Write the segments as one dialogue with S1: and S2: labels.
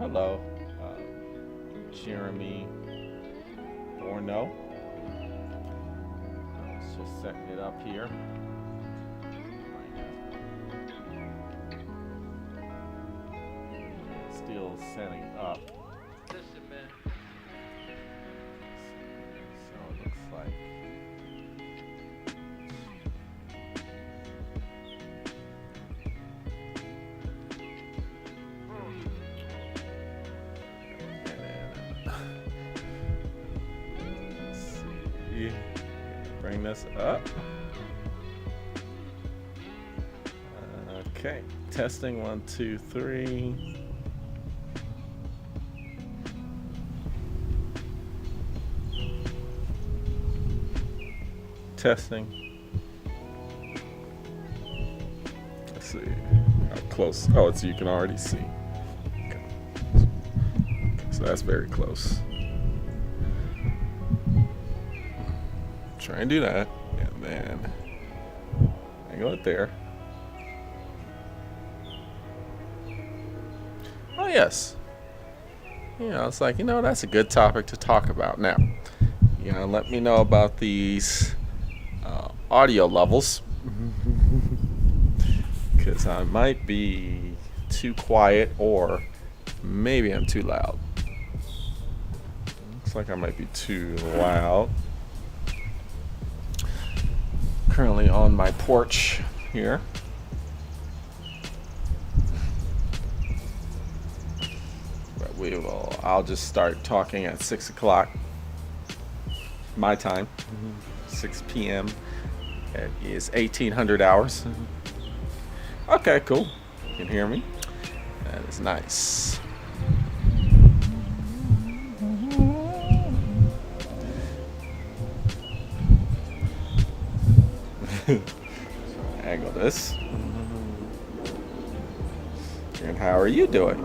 S1: hello, Jeremy Borno. Let's just setting it up here. Still setting up.
S2: Listen, man.
S1: So it looks like. Let's see. Bring this up. Okay. Testing 1, 2, 3. Testing. Let's see how close. Oh, it's you can already see. Okay. So that's very close. Try and do that, and then angle it there. Oh yes. It's like, that's a good topic to talk about. Now, let me know about these audio levels, because I might be too quiet or maybe I'm too loud. Looks like I might be too loud. Currently on my porch here. But I'll just start talking at 6 o'clock my time, 6 p.m. It is 1800 hours. Okay, cool. You can hear me. That is nice. Angle this. And how are you doing?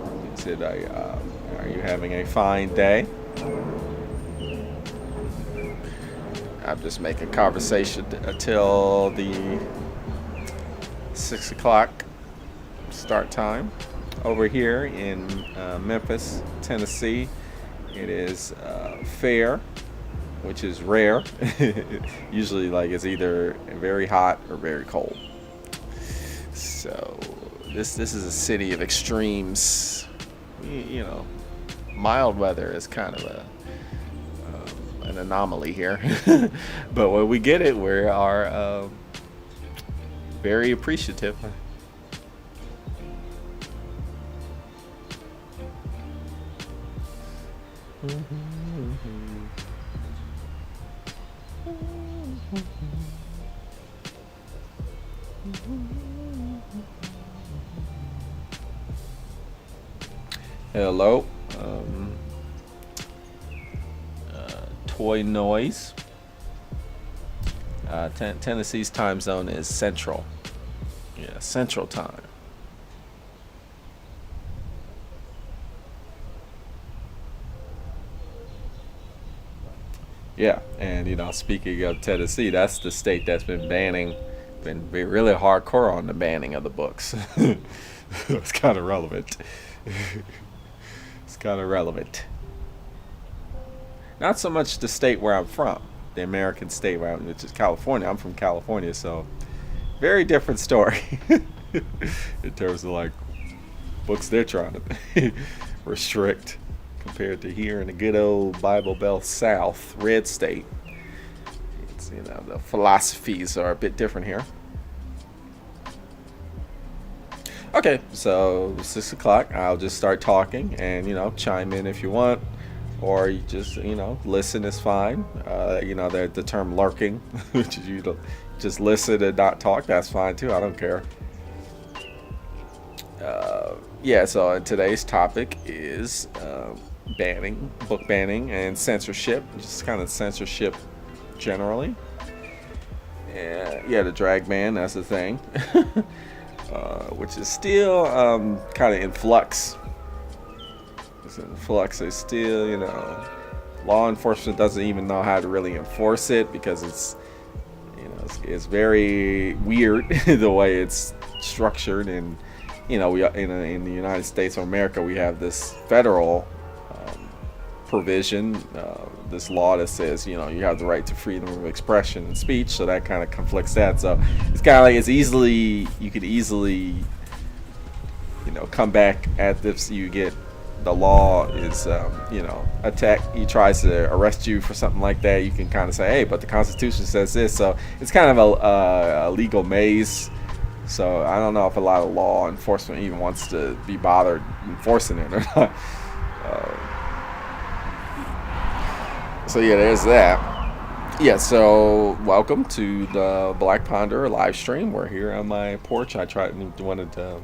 S1: Are you having a fine day? I'm just making conversation until the 6 o'clock start time. Over here in Memphis, Tennessee, it is fair, which is rare. Usually, it's either very hot or very cold. So this is a city of extremes. Mild weather is kind of an anomaly here, but when we get it, we are very appreciative. Hello. Toy noise. Tennessee's time zone is Central. Yeah, Central time. Yeah, and speaking of Tennessee, that's the state that's been really hardcore on the banning of the books. It's kind of relevant. It's kind of relevant. Not so much the state where I'm from, the American state which is California. I'm from California, so very different story in terms of books they're trying to restrict compared to here in the good old Bible Belt South, red state. It's, the philosophies are a bit different here. Okay, so 6 o'clock, I'll just start talking and, chime in if you want. Or you just, listen is fine. The term lurking, which is you just listen and not talk, that's fine too. I don't care. So today's topic is book banning and censorship, just kind of censorship generally. The drag ban, that's the thing. Which is still kind of in flux. Is still, law enforcement doesn't even know how to really enforce it because it's very weird the way it's structured, and we in the United States of America, we have this federal provision, this law that says, you have the right to freedom of expression and speech. So that kind of conflicts that. So it's kind of like you could easily, come back at this. You get the law is, attack. He tries to arrest you for something like that. You can kind of say, hey, but the Constitution says this. So it's kind of a legal maze. So I don't know if a lot of law enforcement even wants to be bothered enforcing it or not. So yeah, there's that. Yeah, so welcome to the Black Ponder live stream. We're here on my porch. I wanted to,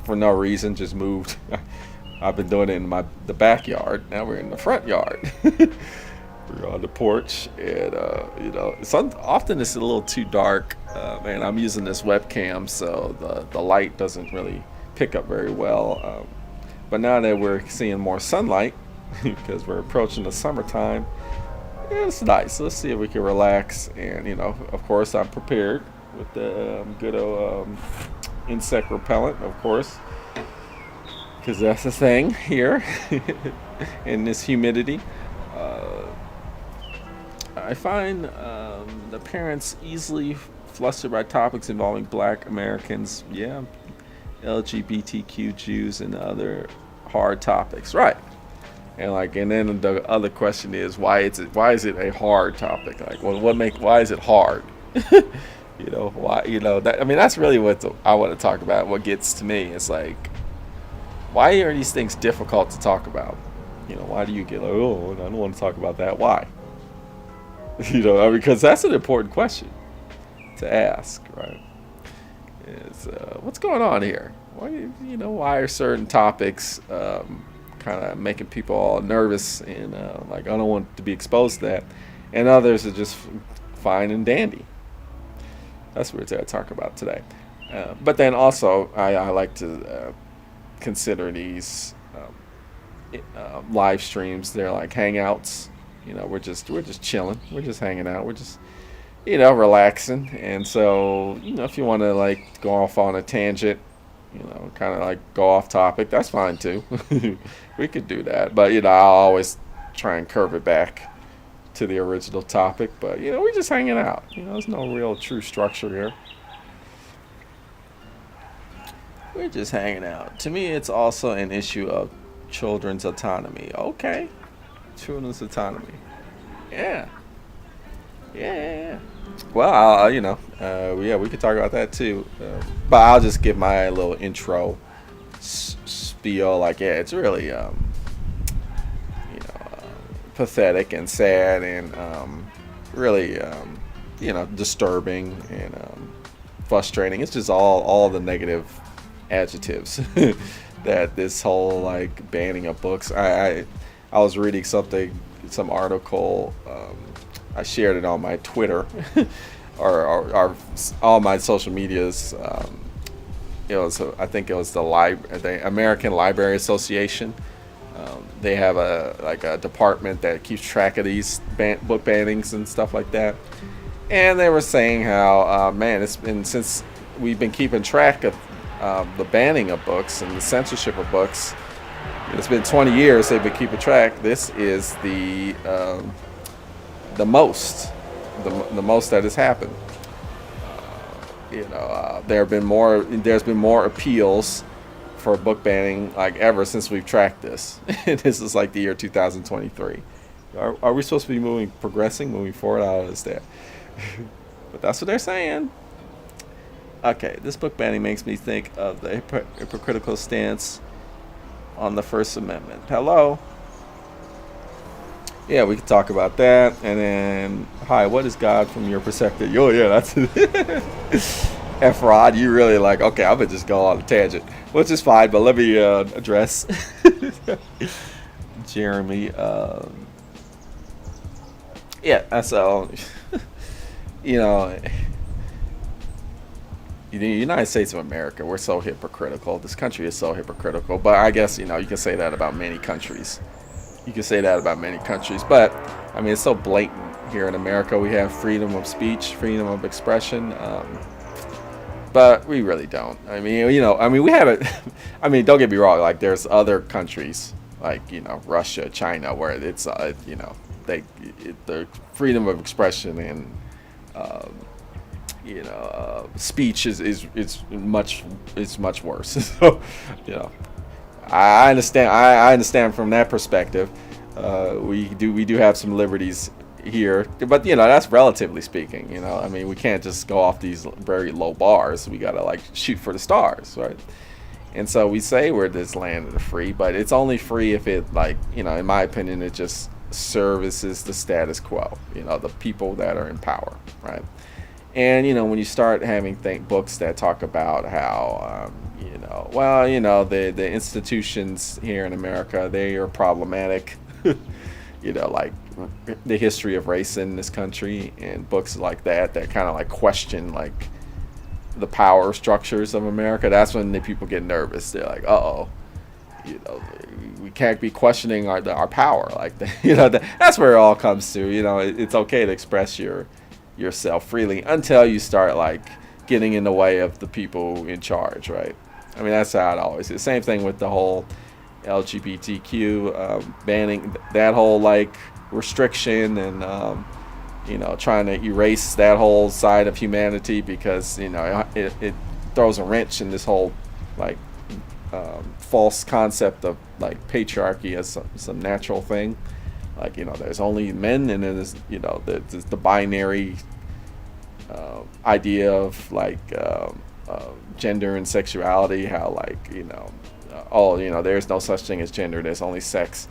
S1: for no reason, just moved. I've been doing it in the backyard. Now we're in the front yard. We're on the porch, and often it's a little too dark. Man, I'm using this webcam, so the light doesn't really pick up very well. But now that we're seeing more sunlight, because we're approaching the summertime, it's nice. Let's see if we can relax. And of course, I'm prepared with the good old insect repellent, of course, because that's the thing here in this humidity. I find the parents easily flustered by topics involving Black Americans, LGBTQ, Jews, and other hard topics, right? And then the other question is, why is it a hard topic? Like, well, why is it hard? Why? That's really what I want to talk about. What gets to me is like, why are these things difficult to talk about? Why do you get like, oh, I don't want to talk about that? Why? Because that's an important question to ask, right? Is what's going on here? Why are certain topics kind of making people all nervous and like, I don't want to be exposed to that, and others are just fine and dandy? That's what we're going to talk about today. But then also, I like to consider these live streams. They're like hangouts. We're just chilling. We're just hanging out. We're just relaxing. And so if you want to like go off on a tangent, kind of like go off topic, that's fine too. We could do that, but I'll always try and curve it back to the original topic. But we're just hanging out. There's no real true structure here. We're just hanging out. To me, it's also an issue of children's autonomy. Okay, children's autonomy. Yeah. Well, we could talk about that too. But I'll just give my little intro spiel. Like, it's really, pathetic and sad and really, disturbing and frustrating. It's just all the negative adjectives that this whole like banning of books. I was reading some article. I shared it on my Twitter or all my social medias. I think it was the American Library Association. They have a department that keeps track of these book bannings and stuff like that. And they were saying how, it's been, since we've been keeping track of the banning of books and the censorship of books, it's been 20 years they've been keeping track. This is the most that has happened. There's been more appeals for book banning like ever since we've tracked this. This is like the year 2023. Are we supposed to be progressing, moving forward? I don't understand. But that's what they're saying. Okay, this book banning makes me think of the hypocritical stance on the First Amendment. Hello? Yeah, we can talk about that. And then, hi, what is God from your perspective? Oh, yeah, that's F-Rod, you really like, okay, I'm going to just go on a tangent, which is fine, but let me address Jeremy. So, the United States of America, we're so hypocritical. This country is so hypocritical. But I guess, you can say that about many countries. But, it's so blatant here in America. We have freedom of speech, freedom of expression. but we really don't. I mean, we have it. I mean, don't get me wrong. Like, there's other countries, like, Russia, China, where it's, the freedom of expression and, um, speech is much worse. So, you know, I understand. I understand from that perspective. We do have some liberties here, but that's relatively speaking. I mean, we can't just go off these very low bars. We gotta like shoot for the stars, right? And so we say we're this land of the free, but it's only free if it, like, in my opinion, it just services the status quo. The people that are in power, right? And when you start having books that talk about how the institutions here in America, they are problematic. Like the history of race in this country, and books like that kind of like question like the power structures of America. That's when the people get nervous. They're like, uh-oh, we can't be questioning our power. Like that's where it all comes to. It's okay to express yourself freely until you start like getting in the way of the people in charge, right? I mean, that's how it always is. Same thing with the whole LGBTQ, banning that whole like restriction, and trying to erase that whole side of humanity, because it throws a wrench in this whole like false concept of like patriarchy as some natural thing. Like, there's only men, and then there's the binary idea of like gender and sexuality. How like there's no such thing as gender. There's only sex,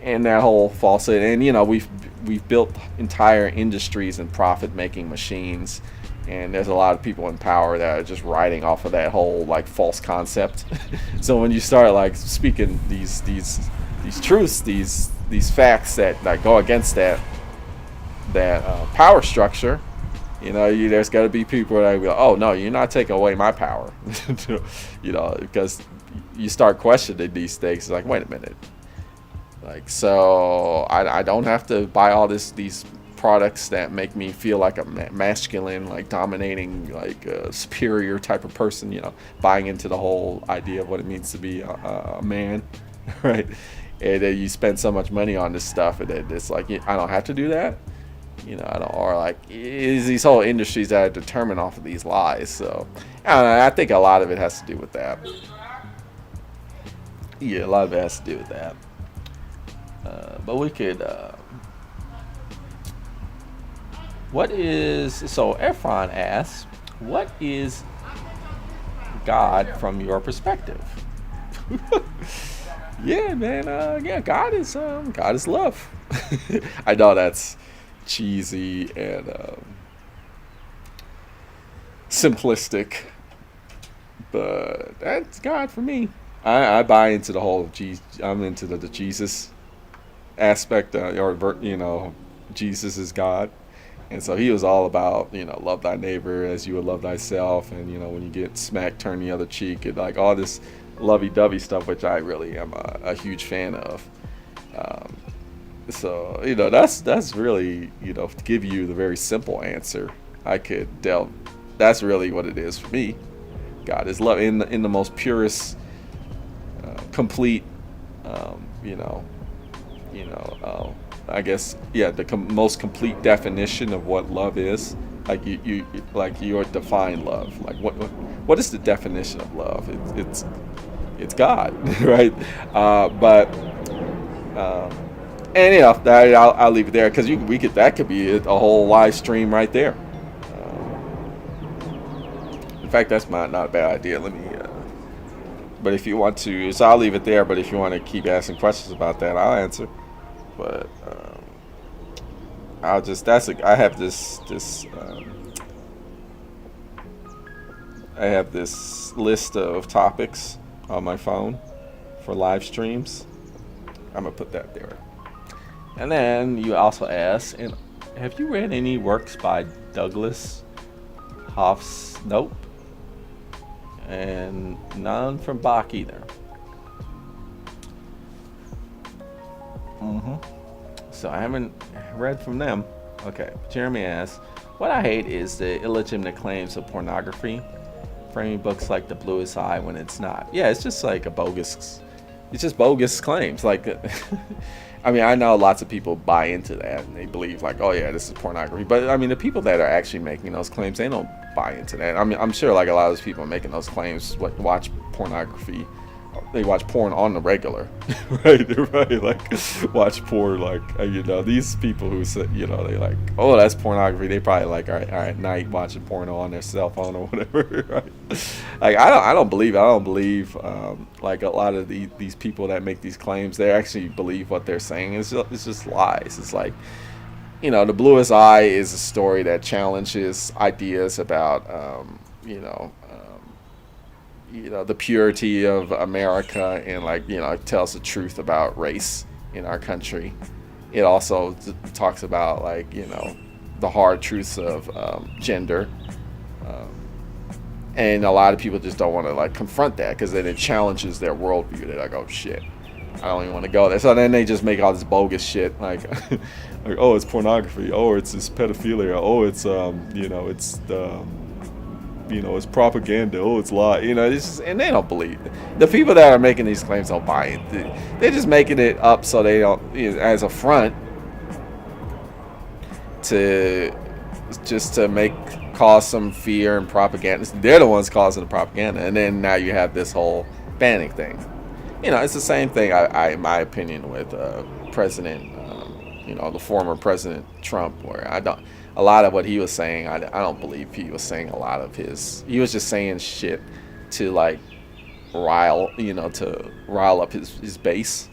S1: and that whole falsehood. And we've built entire industries and profit-making machines, and there's a lot of people in power that are just riding off of that whole like false concept. So when you start like speaking these truths, these facts that like go against that power structure, there's got to be people that go, oh no, you're not taking away my power. Because you start questioning these things. It's like, wait a minute, like, so I don't have to buy all these products that make me feel like a masculine, like dominating, like a superior type of person, buying into the whole idea of what it means to be a man, right? And then you spend so much money on this stuff, and it's like, I don't have to do that. I don't, or like, is these whole industries that are determined off of these lies. So I don't know, I think a lot of it has to do with that. Yeah, a lot of it has to do with that. But we could, so Efron asks, what is God from your perspective? Yeah, man. God is love. I know that's cheesy and simplistic, but that's God for me. I buy into the whole I'm into the Jesus aspect, Jesus is God. And so he was all about, love thy neighbor as you would love thyself. And, when you get smacked, turn the other cheek, and like all this lovey-dovey stuff, which I really am a huge fan of. So, that's really, to give you the very simple answer, that's really what it is for me. God is love in the most purest, complete, I guess, the most complete definition of what love is. Like you define love. Like what is the definition of love? It's God, right? And I'll leave it there, because that could be a whole live stream right there. In fact, that's not a bad idea. But if you want to, so I'll leave it there. But if you want to keep asking questions about that, I'll answer. But I have this list of topics on my phone for live streams. I'm gonna put that there. And then you also ask, and have you read any works by Douglas Hoff's? Nope. And none from Bach either. So I haven't read from them. Okay. Jeremy asks, what I hate is the illegitimate claims of pornography. framing books like the bluest eye when it's not. Yeah, it's just like a bogus. It's just bogus claims. Like, I mean, I know lots of people buy into that and they believe like, oh yeah, this is pornography. But I mean, the people that are actually making those claims, they don't buy into that. I mean, I'm sure like a lot of those people making those claims watch pornography. They watch porn on the regular, right, like watch porn, like, these people who say, they like, oh, that's pornography, they probably like are at night watching porno on their cell phone or whatever, right? Like, I don't believe like a lot of these people that make these claims, they actually believe what they're saying. It's just lies. It's like, the bluest eye is a story that challenges ideas about the purity of America, and like, it tells the truth about race in our country. It also talks about like, the hard truths of gender. And a lot of people just don't want to like confront that, because then it challenges their worldview. They're like, oh shit, I don't even want to go there. So then they just make all this bogus shit like, like, oh, it's pornography. Oh, it's this pedophilia. Oh, it's it's the it's propaganda. Oh, it's lie. It's just, and they don't believe it. The people that are making these claims don't buy it. They're just making it up so they don't, as a front to cause some fear and propaganda. They're the ones causing the propaganda, and then now you have this whole banning thing. It's the same thing. I in my opinion, with President, the former President Trump, where a lot of what he was saying, I don't believe he was saying a lot of he was just saying shit to like rile up his base.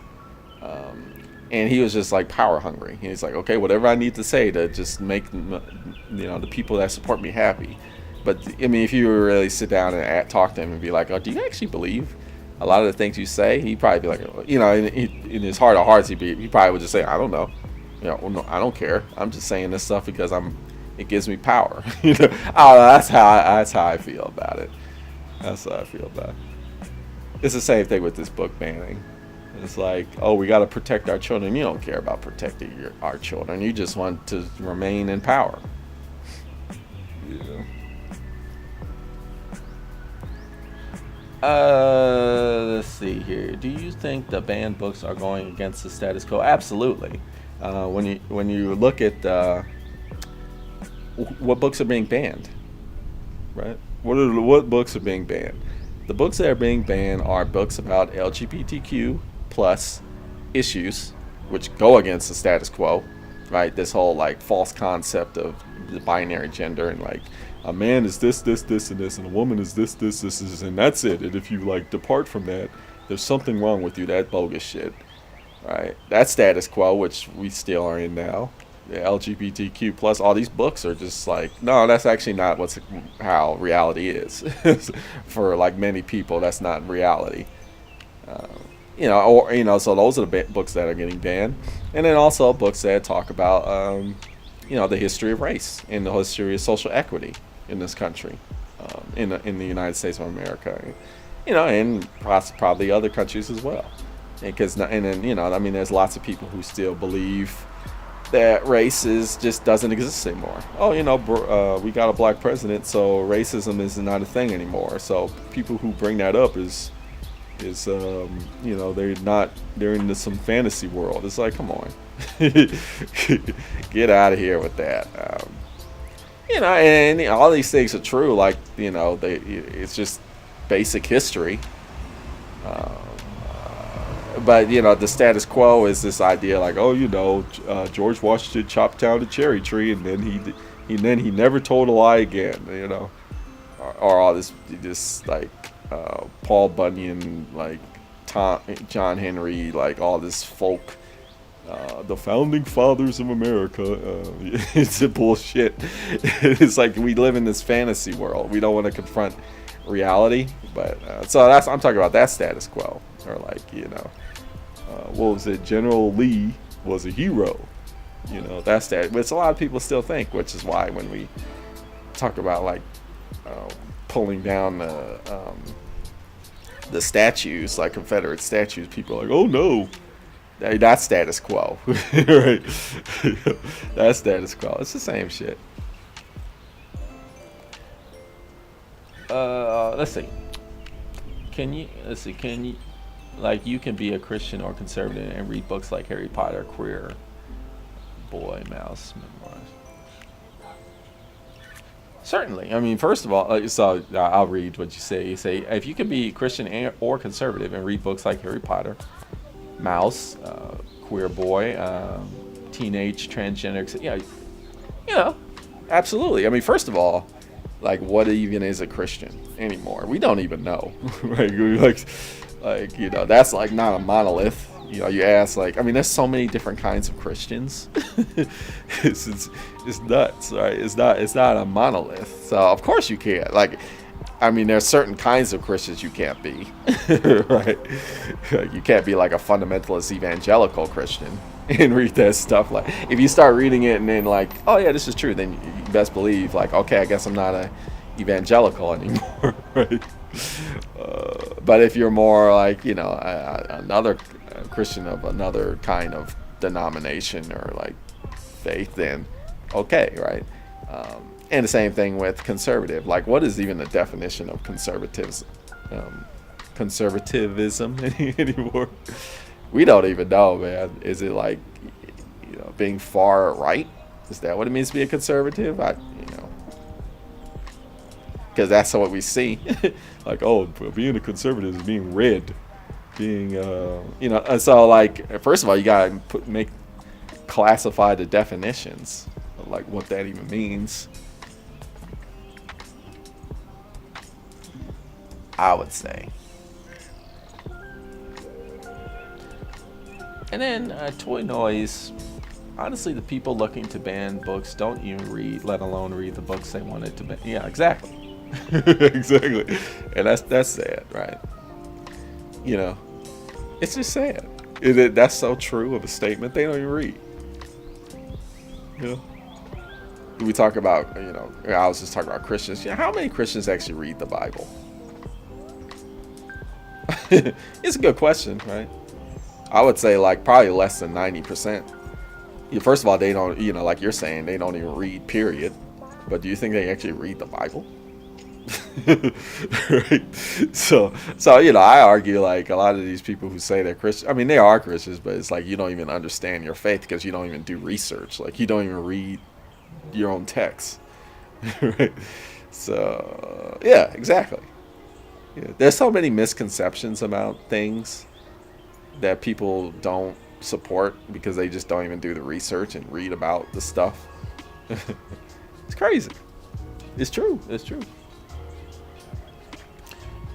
S1: And he was just like power hungry. He's like, okay, whatever I need to say to just make the people that support me happy. But I mean, if you really sit down and talk to him and be like, oh, do you actually believe a lot of the things you say? He'd probably be like, in his heart of hearts, he probably would just say, I don't know. Well, no, I don't care. I'm just saying this stuff because it gives me power. I don't know, that's how I feel about it. That's how I feel about it. It's the same thing with this book banning. It's like, oh, we got to protect our children. You don't care about protecting our children. You just want to remain in power. Let's see here. Do you think the banned books are going against the status quo? Absolutely. When you look at what books are being banned, right? What books are being banned? The books that are being banned are books about LGBTQ plus issues, which go against the status quo, right? This whole like false concept of the binary gender, and like a man is this, and this, and a woman is this, and that's it. And if you like depart from that, there's something wrong with you. That bogus shit. Right, that status quo, which we still are in now, the LGBTQ plus, all these books are just like, no, that's actually not how reality is. For like many people, that's not reality. So those are the books that are getting banned, and then also books that talk about, the history of race and the history of social equity in this country, in the United States of America, and probably other countries as well. There's lots of people who still believe that race just doesn't exist anymore. Oh, we got a black president, so racism is not a thing anymore. So people who bring that up they're in some fantasy world. It's like, come on, get out of here with that. And all these things are true. Like, it's just basic history. But the status quo is this idea like, oh, George Washington chopped down a cherry tree, and then he never told a lie again, or all this like Paul Bunyan, like John Henry, like all this folk, the founding fathers of America. It's a bullshit. It's like we live in this fantasy world. We don't want to confront reality, but so I'm talking about that status quo, or like what was it? General Lee was a hero. That's that. Which a lot of people still think, which is why when we talk about like pulling down the statues, like Confederate statues, people are like, oh no, that's status quo, right? That's status quo. It's the same shit. let's see. Can you, like, you can be a Christian or conservative and read books like Harry Potter, Queer Boy, Mouse, Memoirs? Certainly. I mean, first of all, I'll read what you say. You say, if you can be Christian or conservative and read books like Harry Potter, Mouse, Queer Boy, Teenage Transgender, yeah, you know, absolutely. I mean, first of all, like, what even is a Christian anymore? We don't even know. Right? That's like not a monolith. You ask, like, I mean, there's so many different kinds of Christians. it's nuts, right? It's not a monolith. So of course you can't. Like, I mean, there's certain kinds of Christians you can't be, right? You can't be like a fundamentalist evangelical Christian and read that stuff. Like, if you start reading it and then like, oh yeah, this is true, then you best believe, like, okay, I guess I'm not a evangelical anymore, right? But if you're more like, another Christian of another kind of denomination or like faith, then okay, right? And the same thing with conservative. Like, what is even the definition of conservatism anymore? We don't even know, man. Is it like, being far right? Is that what it means to be a conservative? Because that's what we see. Like, oh, being a conservative is being red, being, and so, like, first of all, you gotta classify the definitions of, like, what that even means. I would say. And then Toy Noise. Honestly, the people looking to ban books don't even read, let alone read the books they wanted to ban. Yeah, exactly. Exactly. And that's sad, right? It's just sad. That's so true of a statement. They don't even read. We talk about, I was just talking about Christians. How many Christians actually read the Bible? It's a good question, right? I would say, like, probably less than 90%. First of all, they don't, like you're saying, they don't even read, period. But do you think they actually read the Bible? Right? So I argue, like, a lot of these people who say they're Christian, I mean, they are Christians, but it's like you don't even understand your faith because you don't even do research. Like, you don't even read your own text. Right? So, yeah, exactly. Yeah. There's so many misconceptions about things that people don't support because they just don't even do the research and read about the stuff. It's crazy. It's true.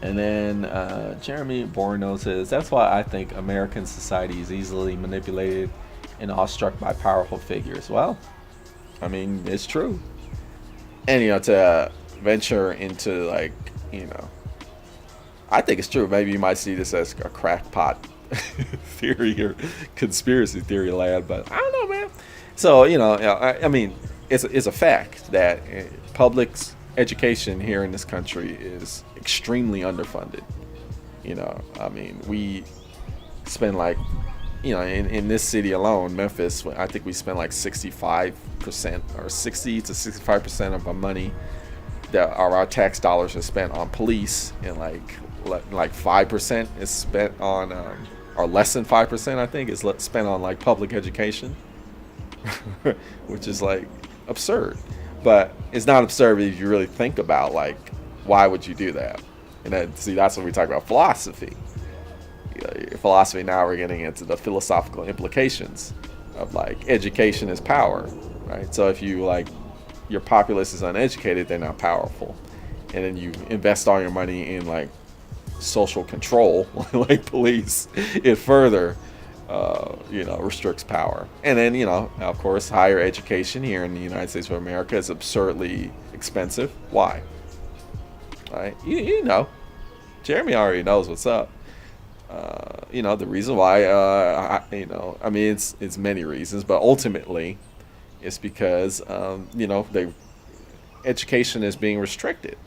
S1: And then Jeremy Borno says, that's why I think American society is easily manipulated and awestruck by powerful figures. Well, I mean, it's true. And, to venture into, like, I think it's true. Maybe you might see this as a crackpot theory or conspiracy theory land, but I don't know, man. So, I mean, it's a fact that public education here in this country is extremely underfunded. I mean, we spend, like, in this city alone, Memphis, I think we spend like 65% or 60 to 65% of our money that our tax dollars are spent on police, and like 5% is spent on, or less than 5%, I think, is spent on, like, public education, which is, like, absurd. But it's not absurd if you really think about, like, why would you do that? And then, that's when we talk about philosophy. Philosophy, now we're getting into the philosophical implications of, like, education is power, right? So if you, like, your populace is uneducated, they're not powerful. And then you invest all your money in, like, social control, like police, it further, restricts power. And then, of course, higher education here in the United States of America is absurdly expensive. Why? Right? Jeremy already knows what's up. The reason why, I mean, it's many reasons, but ultimately, it's because, education is being restricted.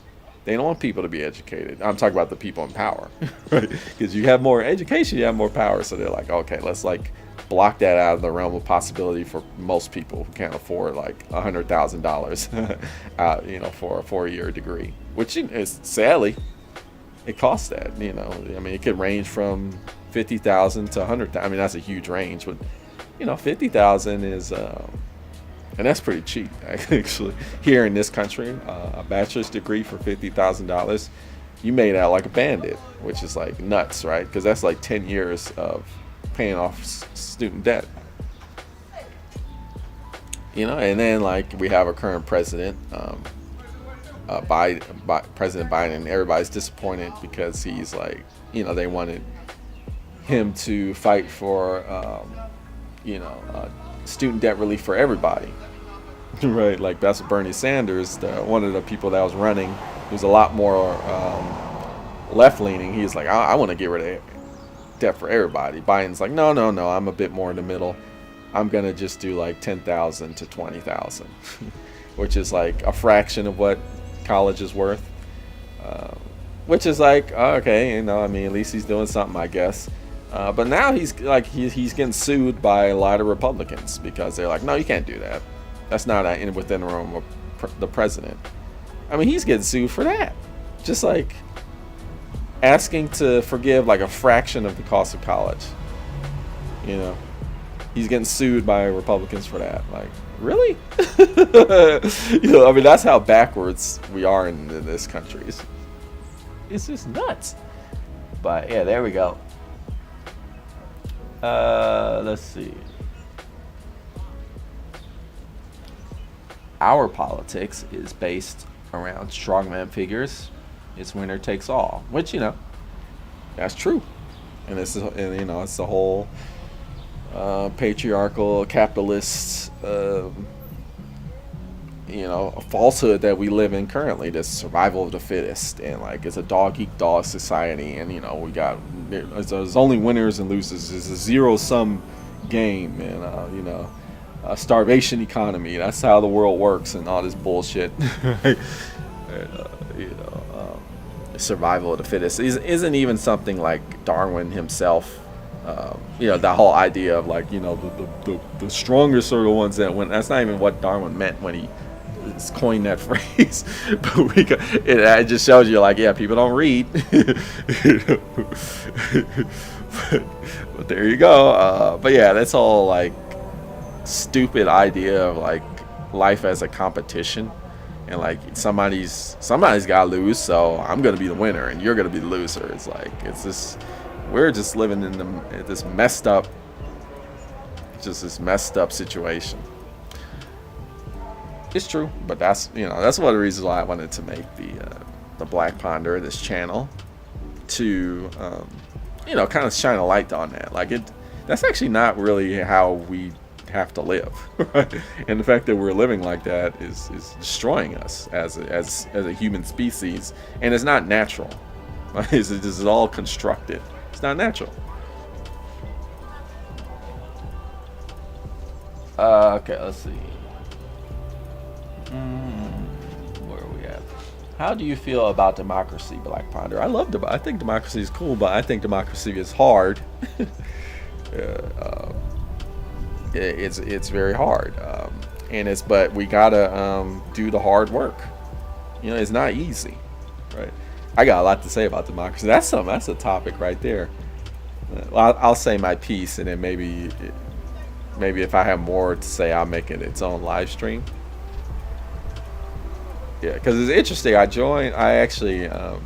S1: They don't want people to be educated. I'm talking about the people in power, right? Because you have more education, you have more power. So they're like, okay, let's, like, block that out of the realm of possibility for most people who can't afford, like, $100,000, for a 4-year degree. which is sadly it costs that. I mean, it could range from 50,000 to 100,000. I mean, that's a huge range, but 50,000 is, and that's pretty cheap actually. Here in this country, a bachelor's degree for $50,000, you made out like a bandit, which is like nuts, right? Because that's like 10 years of paying off student debt. And then like we have our current president, President Biden. Everybody's disappointed because he's like, they wanted him to fight for, student debt relief for everybody, right? Like that's what Bernie Sanders, one of the people that was running, who's a lot more left-leaning. He's like, I want to get rid of debt for everybody. Biden's like, no, I'm a bit more in the middle. I'm gonna just do like 10,000 to 20,000, which is like a fraction of what college is worth. Which is like, okay, I mean, at least he's doing something, I guess. But now he's getting sued by a lot of Republicans because they're like, no, you can't do that. That's not within the realm of the president. I mean, he's getting sued for that. Just like asking to forgive like a fraction of the cost of college. He's getting sued by Republicans for that. Like, really? I mean, that's how backwards we are in this country. It's just nuts. But yeah, there we go. Let's see. Our politics is based around strongman figures. It's winner takes all, which that's true, and it's the whole patriarchal capitalist a falsehood that we live in currently. This survival of the fittest, and like it's a dog eat dog society, and there's only winners and losers. It's a zero-sum game, and a starvation economy. That's how the world works, and all this bullshit. And, survival of the fittest isn't even something like Darwin himself. The whole idea of like the strongest are the ones that win. That's not even what Darwin meant when he coined that phrase. But it just shows you like, yeah, people don't read. but there you go. But yeah, that's all like stupid idea of like life as a competition, and like somebody's gotta lose, so I'm gonna be the winner and you're gonna be the loser. It's like we're just living in this messed up situation. It's true, but that's one of the reasons why I wanted to make the Black Ponder, this channel, to kind of shine a light on that. Like that's actually not really how we have to live, right? And the fact that we're living like that is destroying us as a human species, and it's not natural. This is all constructed. It's not natural. Okay, let's see. Where are we at? How do you feel about democracy, Black Ponder? I think democracy is cool, but I think democracy is hard. It's very hard, but we gotta do the hard work. It's not easy, right? I got a lot to say about democracy. That's a topic right there. I'll say my piece, and then maybe if I have more to say, I'll make it its own live stream. Yeah, because it's interesting. I actually, a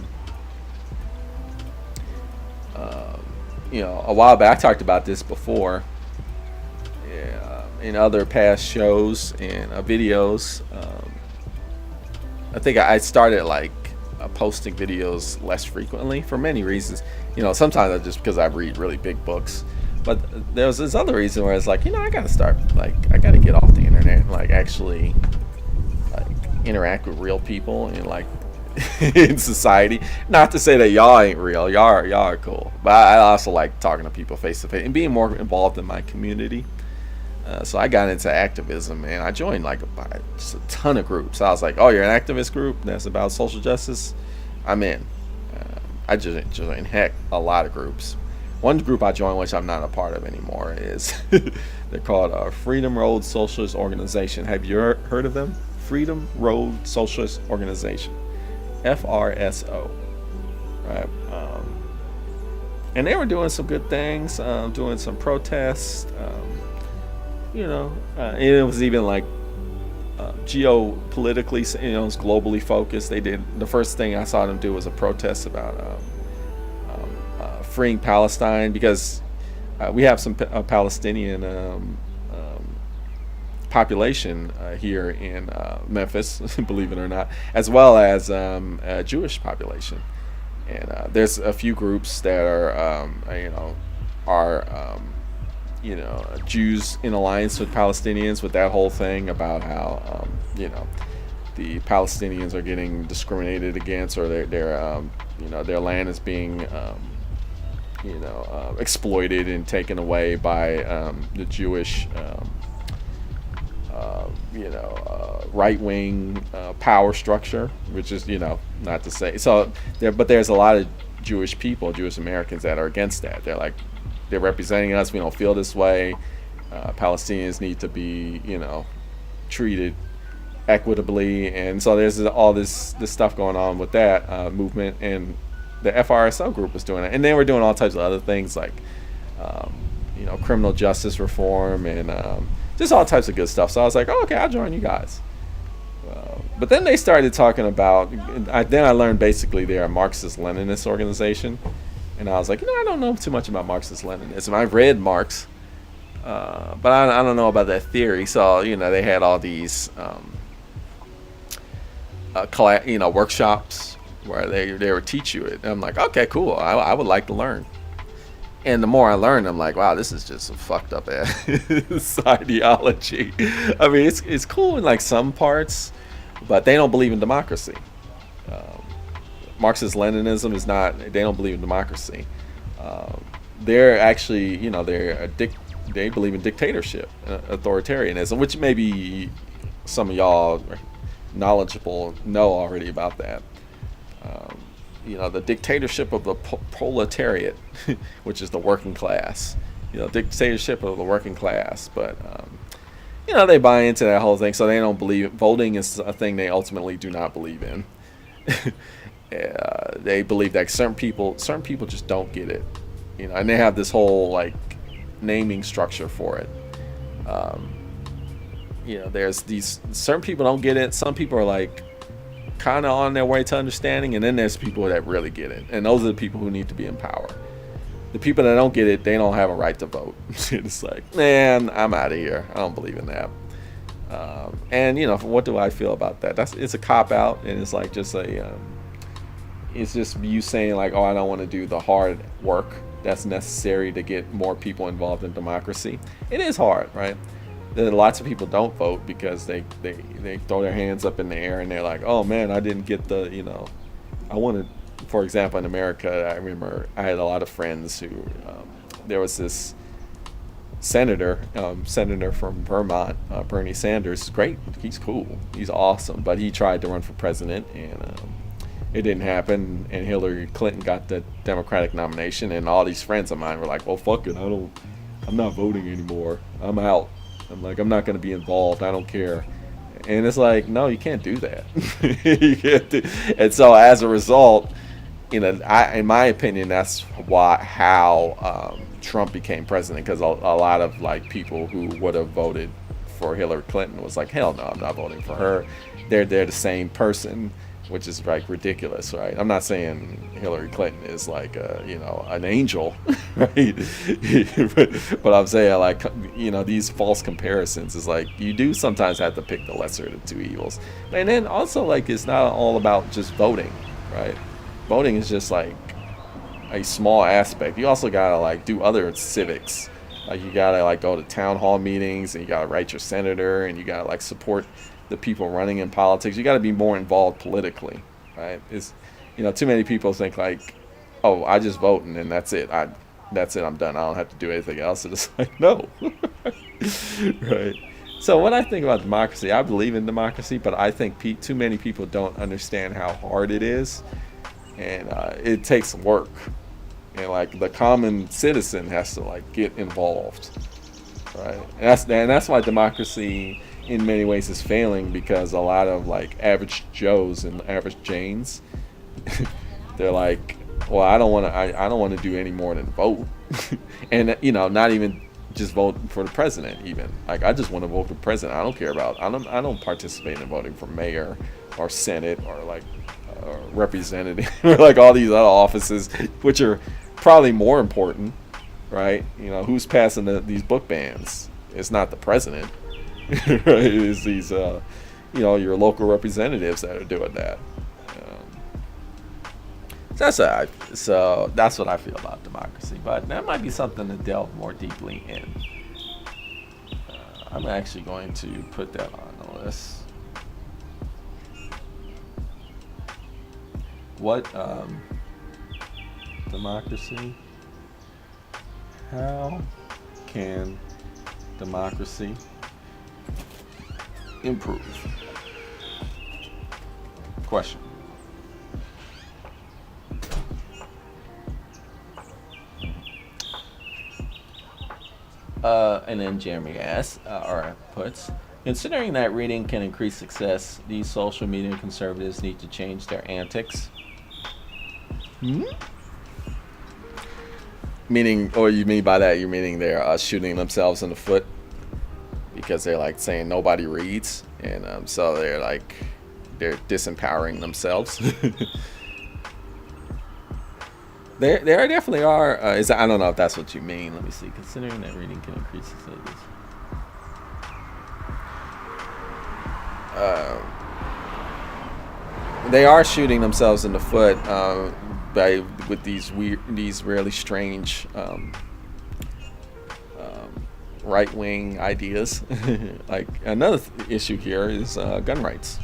S1: while back, I talked about this before. In other past shows and videos. I think I started like posting videos less frequently for many reasons. Sometimes just because I read really big books, but there's this other reason where it's like, I gotta start, like, I gotta get off the internet and like actually like interact with real people and like in society. Not to say that y'all ain't real, y'all are cool, but I also like talking to people face to face and being more involved in my community. So I got into activism, and I joined like just a ton of groups. I was like, oh, you're an activist group that's about social justice? I'm in. I just joined a lot of groups. One group I joined, which I'm not a part of anymore, is they're called Freedom Road Socialist Organization. Have you heard of them? Freedom Road Socialist Organization. FRSO, right? And they were doing some good things, doing some protests. And it was even like geopolitically, it was globally focused. They did the first thing I saw them do was a protest about freeing Palestine because we have some Palestinian population here in Memphis, believe it or not, as well as a Jewish population. And there's a few groups that are Jews in alliance with Palestinians with that whole thing about how the Palestinians are getting discriminated against, or their land is being exploited and taken away by the Jewish right-wing power structure, which is not to say so there, but there's a lot of Jewish people, Jewish Americans that are against that. They're representing us. We don't feel this way. Palestinians need to be treated equitably, and so there's all this stuff going on with that movement, and the FRSO group was doing it, and they were doing all types of other things like criminal justice reform and just all types of good stuff. So I was like, oh, okay, I'll join you guys. But then they started talking about. Then I learned basically they're a Marxist-Leninist organization, and I was like, I don't know too much about Marxist-Leninism. I've read Marx, but I don't know about that theory. So they had all these workshops where they would teach you it. And I'm like, okay, cool. I would like to learn. And the more I learn, I'm like, wow, this is just a fucked up ass ideology. I mean, it's cool in like some parts, but they don't believe in democracy. Marxist-Leninism is not. They don't believe in democracy. They're actually, they believe in dictatorship, authoritarianism, which maybe some of y'all are knowledgeable know already about that. The dictatorship of the proletariat, which is the working class. Dictatorship of the working class. But, they buy into that whole thing, so they don't believe voting is a thing they ultimately do not believe in. They believe that certain people just don't get it, and they have this whole like naming structure for it. There's these certain people don't get it. Some people are like kind of on their way to understanding, and then there's people that really get it, and those are the people who need to be in power. The people that don't get it, they don't have a right to vote. It's like, man, I'm out of here. I don't believe in that. And what do I feel about that? It's a cop out, and it's like just it's just you saying like, oh, I don't want to do the hard work that's necessary to get more people involved in democracy. It is hard, right? Lots of people don't vote because they throw their hands up in the air and they're like, oh man, I didn't get I wanted, for example, in America, I remember I had a lot of friends who, there was this senator from Vermont, Bernie Sanders. Great, he's cool, he's awesome, but he tried to run for president and it didn't happen, and Hillary Clinton got the Democratic nomination, and all these friends of mine were like, well, fuck it, I'm not voting anymore, I'm out. I'm like, I'm not going to be involved, I don't care. And it's like, no, you can't do that. You can't do. And so as a result, in my opinion, that's how Trump became president, because a lot of like people who would have voted for Hillary Clinton was like, hell no, I'm not voting for her. They're the same person, which is like ridiculous, right? I'm not saying Hillary Clinton is like an angel, right? but I'm saying like these false comparisons is like you do sometimes have to pick the lesser of the two evils. And then also like it's not all about just voting, right? Voting is just like a small aspect. You also gotta like do other civics. Like you gotta like go to town hall meetings, and you gotta write your senator, and you gotta like support the people running in politics. You got to be more involved politically, right? Too many people think like, oh, I just vote and then that's it. I'm done. I don't have to do anything else. And it's like, no, right? So when I think about democracy, I believe in democracy, but I think too many people don't understand how hard it is, and it takes work, and like the common citizen has to like get involved, right? And that's why democracy in many ways is failing, because a lot of like average Joes and average Janes They're like, well, I don't want to do any more than vote, and not even just vote for the president. Even like I just want to vote for president. I don't care about. I don't participate in voting for mayor or senate or like representative or like all these other offices, which are probably more important, right? Who's passing these book bans? It's not the president, right? It's these your local representatives that are doing that. So that's what I feel about democracy. But that might be something to delve more deeply in. I'm actually going to put that on the list. What democracy? How can democracy improve? Question. And then Jeremy asks, or puts, considering that reading can increase success, these social media conservatives need to change their antics. Meaning, or you mean by that, you're meaning they're shooting themselves in the foot because they're like saying nobody reads, and so they're disempowering themselves. There definitely are. I don't know if that's what you mean. Let me see. Considering that reading can increase success. They are shooting themselves in the foot with these really strange right-wing ideas. Like another issue here is gun rights.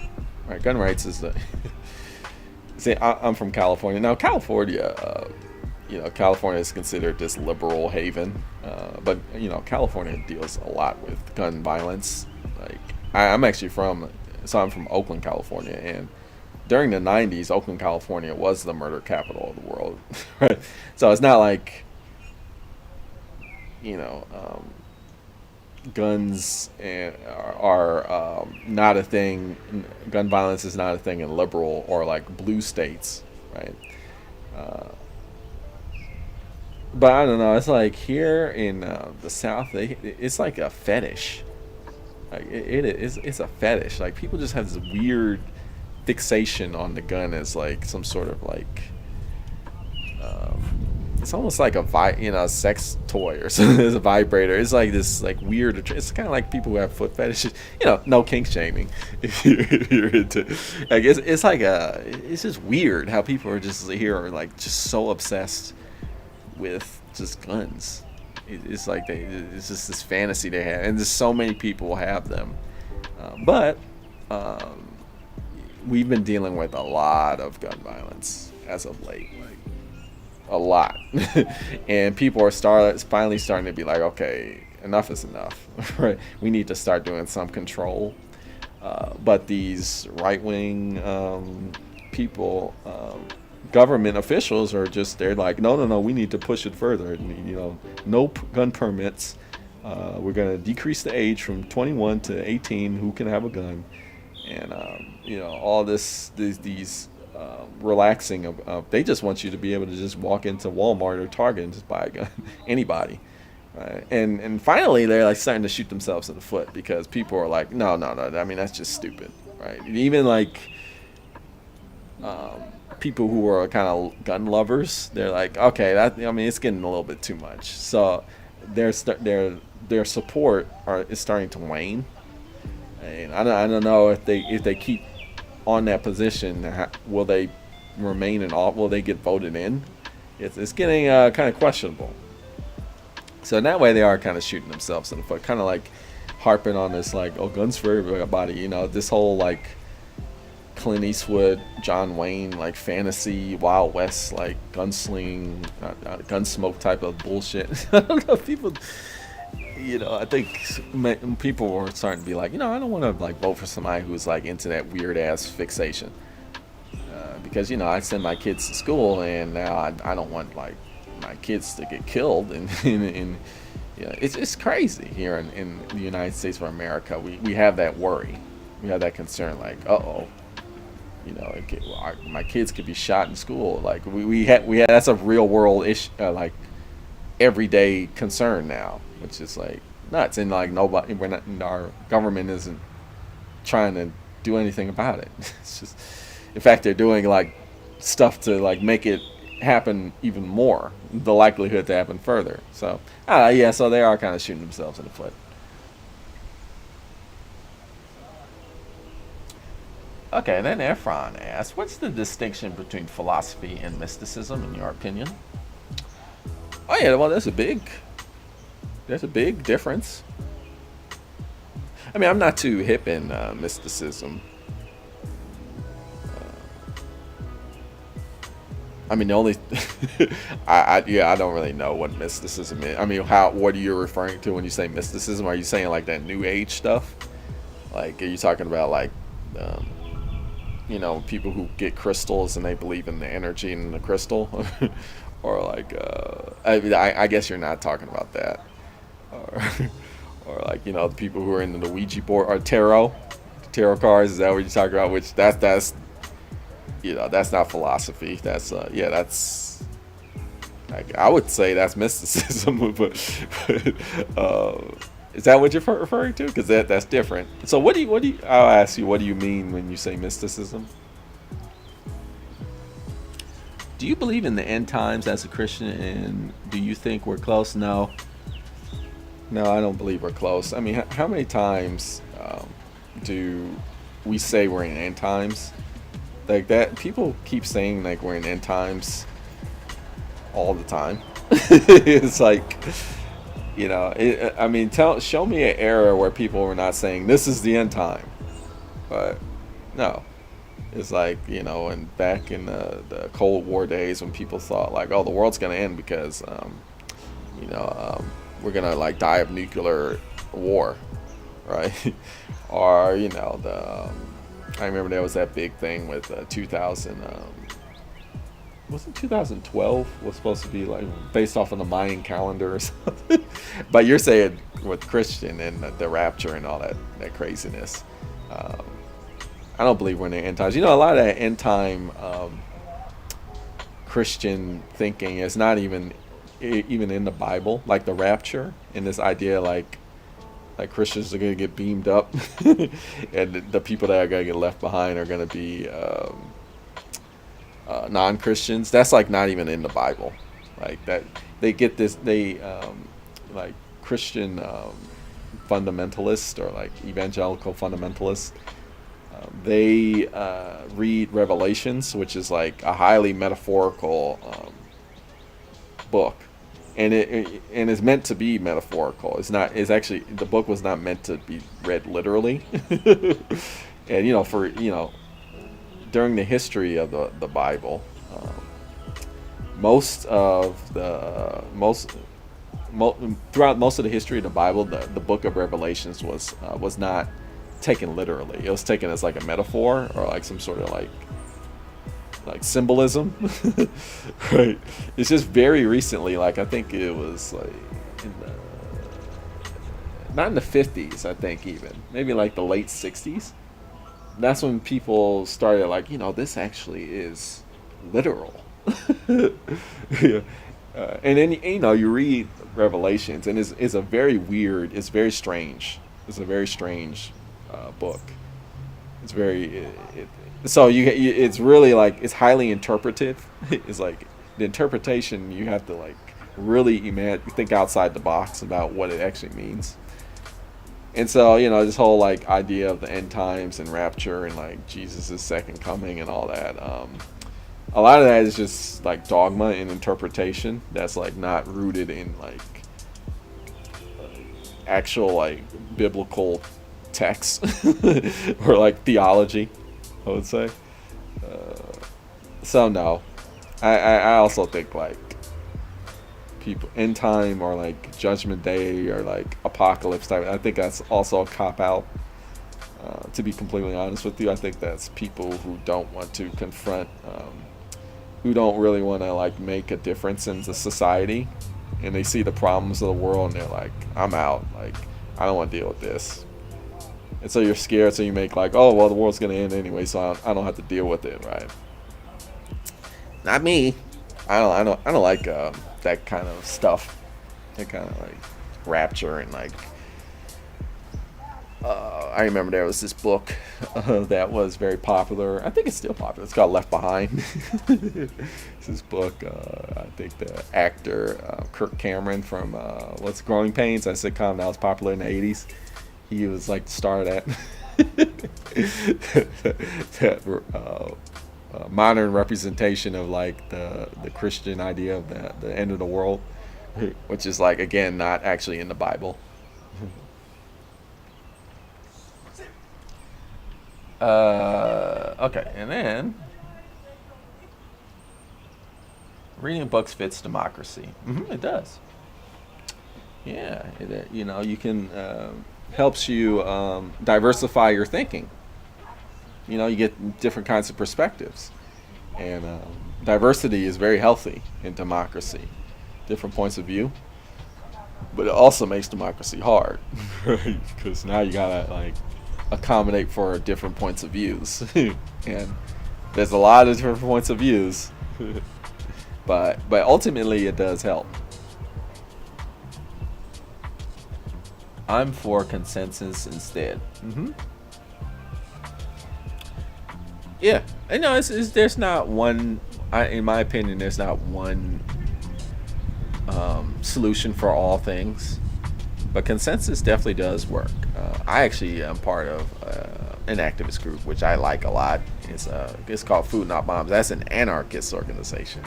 S1: Right, gun rights is the. See, I'm from California. Now, California, California is considered this liberal haven, but California deals a lot with gun violence. Like I'm from Oakland, California, and during the 90s, Oakland, California was the murder capital of the world. Right? So it's not like, guns are not a thing. Gun violence is not a thing in liberal or like blue states, right? But I don't know. It's like here in the South, it's like a fetish. Like it's a fetish. Like people just have this weird fixation on the gun as like some sort of like it's almost like a sex toy or something. It's a vibrator. It's like this like weird. It's kind of like people who have foot fetishes. No kink shaming. If you're into, like it's like it's just weird how people are just here are like just so obsessed with just guns. It's like it's just this fantasy they have, and there's so many people have them. But we've been dealing with a lot of gun violence as of late, like a lot, and people are finally starting to be like, okay, enough is enough, right? We need to start doing some control. But these right-wing people, government officials they're like, no, we need to push it further. No gun permits. We're going to decrease the age from 21 to 18 who can have a gun. And, all these relaxing of they just want you to be able to just walk into Walmart or Target and just buy a gun. Anybody. Right? And finally, they're like starting to shoot themselves in the foot because people are like, no. I mean, that's just stupid. Right? Even like people who are kind of gun lovers, they're like, okay, it's getting a little bit too much. So their support is starting to wane. And I don't know if they keep on that position, will they remain in office? Will they get voted in? It's getting kind of questionable. So in that way, they are kind of shooting themselves in the foot, kind of like harping on this, like, oh, guns for everybody. This whole like Clint Eastwood, John Wayne, like fantasy Wild West, like gunsling, gunsmoke type of bullshit. I don't know if people. I think people were starting to be like, I don't want to like vote for somebody who's like into that weird ass fixation, because I send my kids to school and now I don't want like my kids to get killed, and it's crazy here in the United States of America. We have that worry, we have that concern, like my kids could be shot in school. Like we had that's a real world issue, like everyday concern now, which is like nuts. And like nobody, we're not, our government isn't trying to do anything about it. It's just, in fact, they're doing like stuff to like make it happen even more, the likelihood to happen further. So yeah, so they are kind of shooting themselves in the foot. Okay, then Efron asks, what's the distinction between philosophy and mysticism in your opinion? Oh yeah, well there's a big difference. I mean, I'm not too hip in mysticism. I mean, the only I don't really know what mysticism is. I mean, what are you referring to when you say mysticism? Are you saying like that New Age stuff? Like, are you talking about like, um, people who get crystals and they believe in the energy in the crystal, or like, I guess you're not talking about that, or or like the people who are into the Ouija board or tarot cards. Is that what you're talking about? Which that's not philosophy. That's yeah, that's like, I would say that's mysticism. but is that what you're referring to? Because that's different. So what do you? I'll ask you. What do you mean when you say mysticism? Do you believe in the end times as a Christian, and do you think we're close? No, no, I don't believe we're close. I mean, how many times do we say we're in end times? Like that, people keep saying like we're in end times all the time. It's like, I mean, show me an era where people were not saying this is the end time, but no, it's like and back in the Cold War days when people thought like, oh, the world's gonna end because we're gonna like die of nuclear war, right? Or I remember there was that big thing with 2000. Wasn't 2012 was supposed to be like based off of the Mayan calendar or something? But you're saying with Christian and the rapture and all that craziness. Um, I don't believe we're in the end times. A lot of that end time Christian thinking is not even in the Bible, like the rapture and this idea like Christians are going to get beamed up, and the people that are going to get left behind are going to be non-Christians. That's like not even in the Bible. Like that, they get this. They like Christian fundamentalists or like evangelical fundamentalists. They read Revelations, which is like a highly metaphorical book, and it is meant to be metaphorical. It's not. It's actually, the book was not meant to be read literally. And for during the history of the Bible, most of the throughout most of the history of the Bible, the book of Revelations was not taken literally. It was taken as like a metaphor or like some sort of like symbolism. Right. It's just very recently, like I think it was like in the not in the 50s, I think, even maybe like the late 60s. That's when people started like, this actually is literal. Yeah. And then you read Revelations, and it's a very weird, it's very strange. It's a very strange book. It's very so it's really like it's highly interpretive. It's like the interpretation, you have to like really think outside the box about what it actually means. And so, this whole like idea of the end times and rapture and like Jesus' second coming and all that, a lot of that is just like dogma and interpretation that's like not rooted in like actual like biblical text or like theology, I would say. So no, I also think like people end time or like judgment day or like apocalypse type, I think that's also a cop out. To be completely honest with you, I think that's people who don't want to confront, who don't really want to like make a difference in the society, and they see the problems of the world and they're like, I'm out, like I don't want to deal with this. And so you're scared, so you make like, oh well, the world's gonna end anyway, so I don't have to deal with it, right? Not me. I don't like that kind of stuff. That kind of like rapture and like. I remember there was this book that was very popular. I think it's still popular. It's called Left Behind. It's this book. I think the actor Kirk Cameron from what's Growing Pains, that sitcom that was popular in the '80s. He was like the star of that. that modern representation of like the Christian idea of the end of the world, which is like again not actually in the Bible. Okay, and then reading books fits democracy. It does. Yeah, you can helps you diversify your thinking. You get different kinds of perspectives, and diversity is very healthy in democracy. Different points of view, but it also makes democracy hard, right? Because now you gotta like accommodate for different points of views, and there's a lot of different points of views, but ultimately it does help. I'm for consensus instead. Yeah, I know there's not one. In my opinion, there's not one solution for all things, but consensus definitely does work. I actually am part of an activist group, which I like a lot. It's called Food Not Bombs. That's an anarchist organization,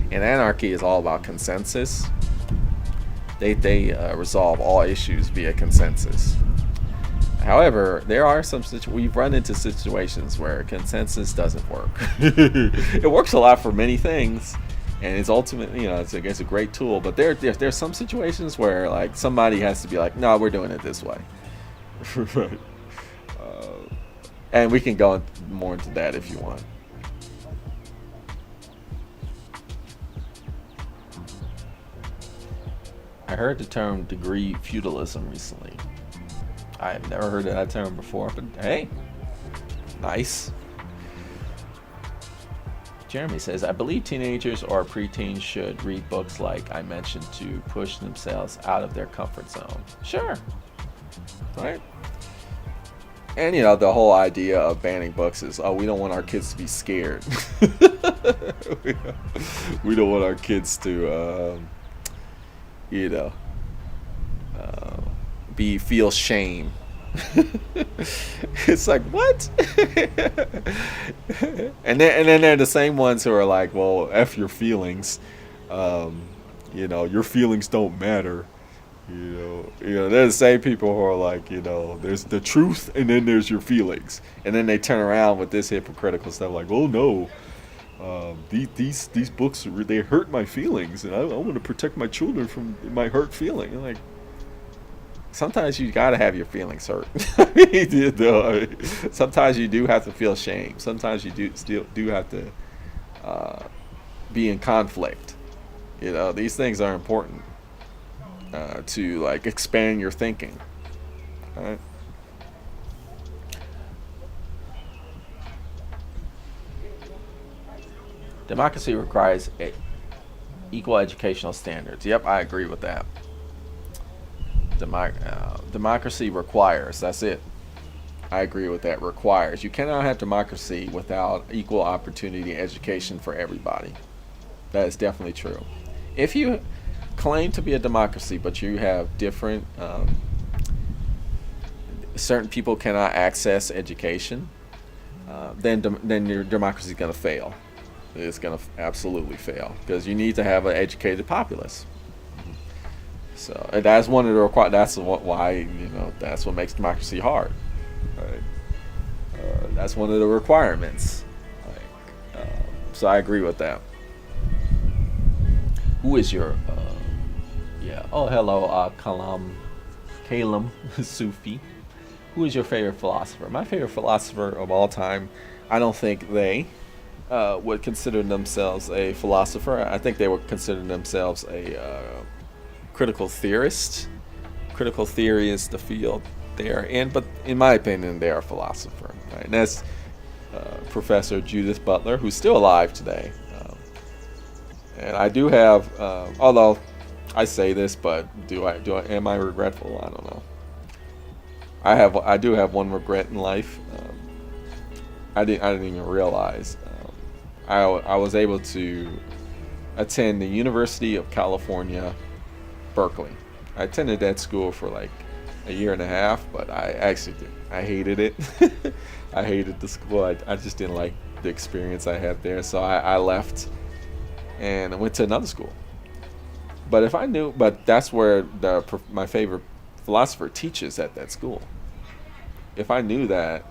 S1: and anarchy is all about consensus. They resolve all issues via consensus. However, there are we've run into situations where consensus doesn't work. It works a lot for many things, and it's ultimately, it's a great tool. But there's some situations where like somebody has to be like, no, we're doing it this way. Right. And we can go more into that if you want. I heard the term degree feudalism recently. I have never heard of that term before, but hey, nice. Jeremy says, I believe teenagers or preteens should read books like I mentioned to push themselves out of their comfort zone. Sure. Right? And, the whole idea of banning books is, we don't want our kids to be scared. We don't want our kids to, feel shame. It's like, what? and then they're the same ones who are like, well, F your feelings. Your feelings don't matter. They're the same people who are like, there's the truth and then there's your feelings. And then they turn around with this hypocritical stuff like, oh no, these books, they hurt my feelings, and I want to protect my children from my hurt feeling. And like, sometimes you gotta have your feelings hurt. Sometimes you do have to feel shame. Sometimes you do have to be in conflict. These things are important to like expand your thinking. All right. Democracy requires equal educational standards. Yep, I agree with that. Democracy requires. That's it. I agree with that. Requires. You cannot have democracy without equal opportunity education for everybody. That is definitely true. If you claim to be a democracy, but you have different, certain people cannot access education, then your democracy is going to fail. It's going to absolutely fail, because you need to have an educated populace. So and that's one of the that's why that's what makes democracy hard, right? That's one of the requirements. So I agree with that. Who is your oh, hello, Kalam Sufi. Who is your favorite philosopher? My favorite philosopher of all time, I don't think they would consider themselves a philosopher. I think they would consider themselves a critical theorist. Critical theory is the field but in my opinion, they are a philosopher. Right? And that's Professor Judith Butler, who's still alive today. And I do have, although I say this, but am I regretful? I don't know. I do have one regret in life. I didn't even realize. I was able to attend the University of California, Berkeley. I attended that school for like a year and a half, but I hated it. I hated the school. I just didn't like the experience I had there, so I left and I went to another school. But that's where my favorite philosopher teaches at that school. If I knew that,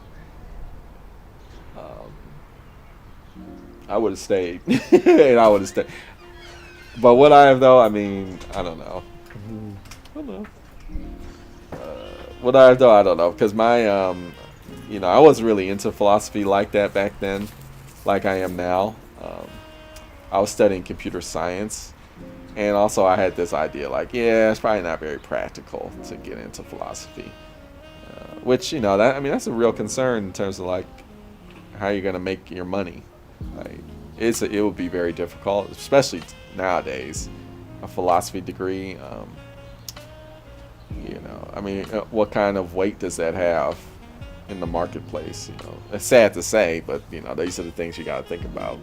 S1: I would have stayed, and I would have stayed. But would I have though? I mean, I don't know. I don't know. Would I have though? I don't know, because my, I wasn't really into philosophy like that back then, like I am now. I was studying computer science, and also I had this idea, like, yeah, it's probably not very practical to get into philosophy, which that's a real concern in terms of like how you're gonna make your money. Like, it would be very difficult, especially nowadays. A philosophy degree, what kind of weight does that have in the marketplace? It's sad to say, but these are the things you got to think about.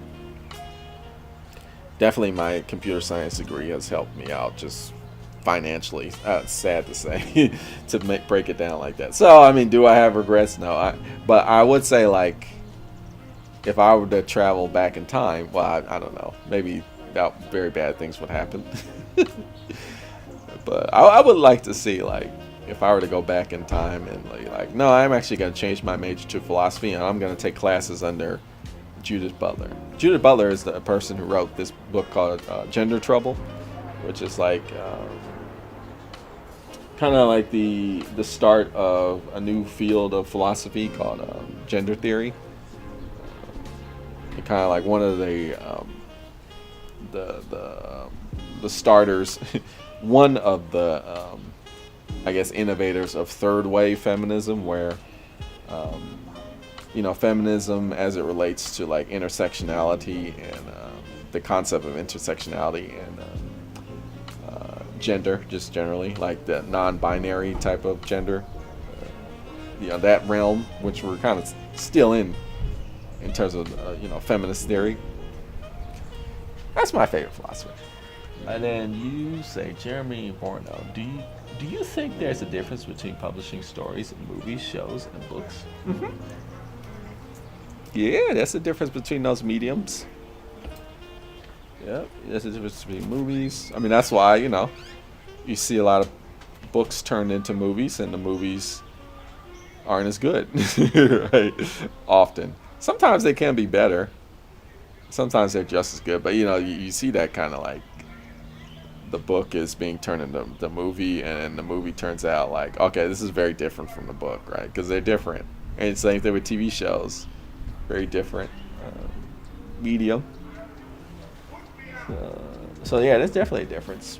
S1: Definitely, my computer science degree has helped me out just financially. It's sad to say to break it down like that. So, I mean, do I have regrets? No, but I would say, like, if I were to travel back in time, well, I don't know, maybe very bad things would happen. But I would like to see, like, if I were to go back in time and like, no, I'm actually going to change my major to philosophy, and I'm going to take classes under Judith Butler. Judith Butler is the person who wrote this book called Gender Trouble, which is like kind of like the start of a new field of philosophy called gender theory. Kind of like one of the starters, one of the innovators of third wave feminism, where feminism as it relates to like intersectionality and the concept of intersectionality and gender, just generally, like the non-binary type of gender, that realm, which we're kind of still in terms of feminist theory. That's my favorite philosopher.
S2: And then you say, Jeremy Borno, do you think there's a difference between publishing stories in movies, shows, and books?
S1: Mm-hmm. Yeah, that's the difference between those mediums. Yeah, there's a difference between movies. I mean, that's why, you see a lot of books turned into movies, and the movies aren't as good, right? Often. Sometimes they can be better. Sometimes they're just as good. But, you see that kind of like the book is being turned into the movie, and the movie turns out like, okay, this is very different from the book, right? Because they're different. And same thing with TV shows. Very different medium. So yeah, there's definitely a difference.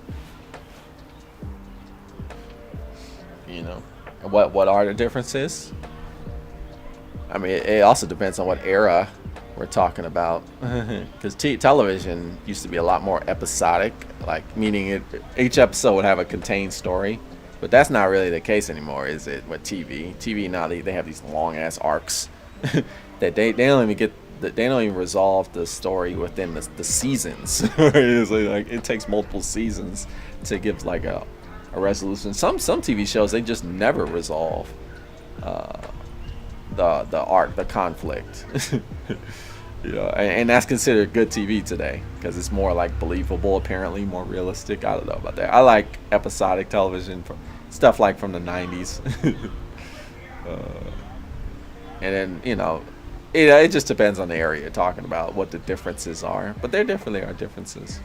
S1: What are the differences? I mean, it also depends on what era we're talking about. Because television used to be a lot more episodic, like meaning each episode would have a contained story. But that's not really the case anymore, is it? With TV now, they have these long ass arcs that they don't even resolve the story within the seasons. It's like it takes multiple seasons to give like a resolution. Some TV shows, they just never resolve the arc, the conflict. And that's considered good TV today because it's more like believable, apparently more realistic. I don't know about that. I like episodic television, stuff like from the 90s. And then it just depends on the area you're talking about, what the differences are, but there definitely are differences.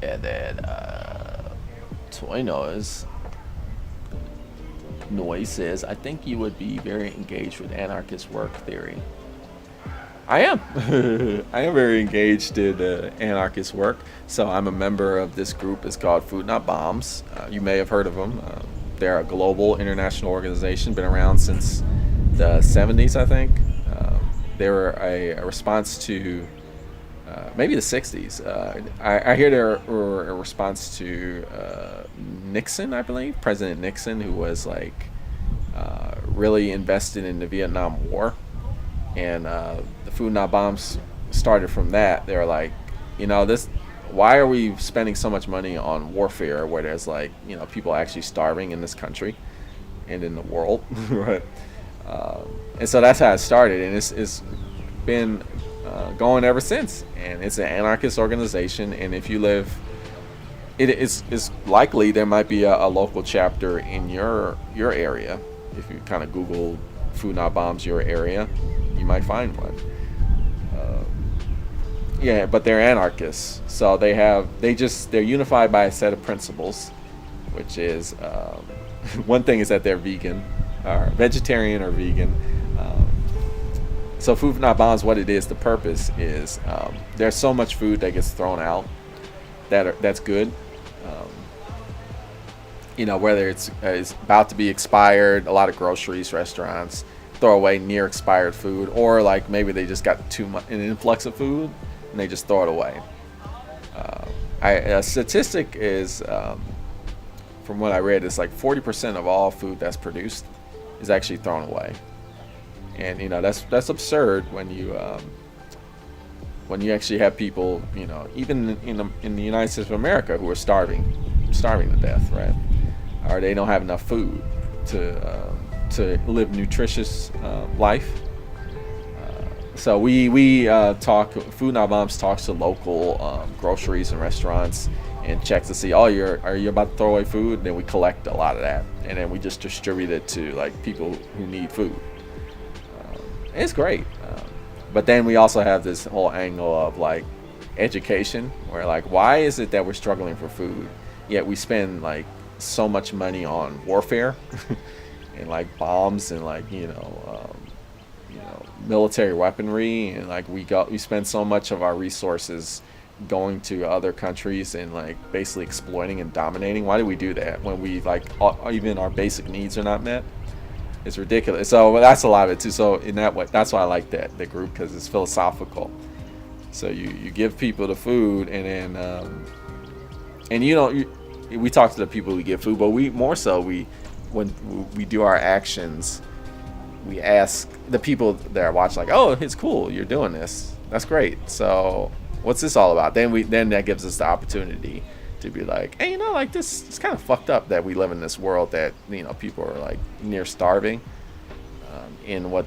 S2: And then Toy Noise says, I think you would be very engaged with anarchist work theory.
S1: I am. I am very engaged in anarchist work. So I'm a member of this group. It's called Food Not Bombs. You may have heard of them. They're a global international organization, been around since the 70s, I think. They were a response to maybe the 60s. I hear they were a response to Nixon, I believe, President Nixon, who was like really invested in the Vietnam War. And the Food Not Bombs started from that. They were like, this. Why are we spending so much money on warfare where there's like people actually starving in this country and in the world, right? And so that's how it started, and it's been going ever since. And it's an anarchist organization, and if you live, it's likely there might be a local chapter in your area. If you kind of Google Food Not Bombs your area, you might find one. Yeah, but they're anarchists, so they're unified by a set of principles, which is one thing is that they're vegan, or vegetarian or vegan. So Food Not Bombs, what it is, the purpose is there's so much food that gets thrown out that's good. Whether it's about to be expired, a lot of groceries, restaurants throw away near expired food, or like maybe they just got too much an influx of food and they just throw it away. A statistic is, from what I read, it's like 40% of all food that's produced is actually thrown away, and that's absurd when you actually have people, even in the United States of America, who are starving to death, right? Or they don't have enough food to live nutritious life. So we talk. Food Not Bombs talks to local groceries and restaurants and checks to see, are you about to throw away food? And then we collect a lot of that, and then we just distribute it to like people who need food. It's great. But then we also have this whole angle of like education, where like, why is it that we're struggling for food, yet we spend like so much money on warfare and like bombs and like military weaponry, and like we spend so much of our resources going to other countries and like basically exploiting and dominating. Why do we do that when we like even our basic needs are not met? It's ridiculous. So that's a lot of it too. So in that way, that's why I like the group, because it's philosophical. So you give people the food, and then we talk to the people who give food, but when we do our actions, we ask the people that are watching, like, oh, it's cool, you're doing this, that's great, so what's this all about? Then that gives us the opportunity to be like, hey, like this, it's kind of fucked up that we live in this world that people are like near starving in what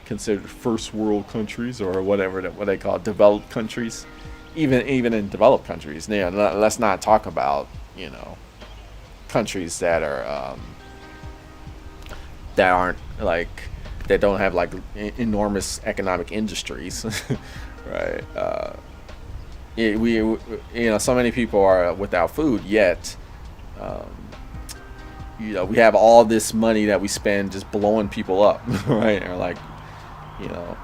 S1: considered first world countries, or whatever what they call developed countries. Even in developed countries, let's not talk about countries that are that aren't like, that don't have like enormous economic industries. Right? So many people are without food, yet we have all this money that we spend just blowing people up, right? Or like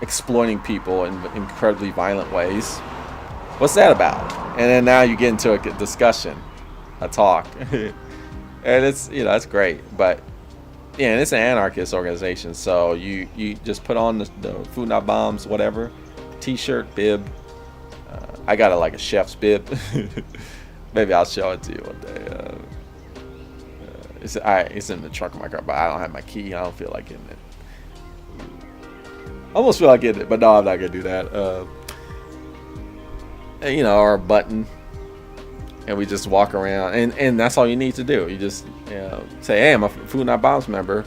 S1: exploiting people in incredibly violent ways. What's that about? And then now you get into a discussion, a talk, and it's it's great. But yeah, and it's an anarchist organization, so you just put on the Food Not Bombs whatever t-shirt, bib. I got a chef's bib. Maybe I'll show it to you one day. It's in the trunk of my car, but I don't have my key. I don't feel like getting it. I almost feel like getting it, but no, I'm not gonna do that. Or a button, and we just walk around, and that's all you need to do. You just say, hey, I'm a Food Not Bombs member,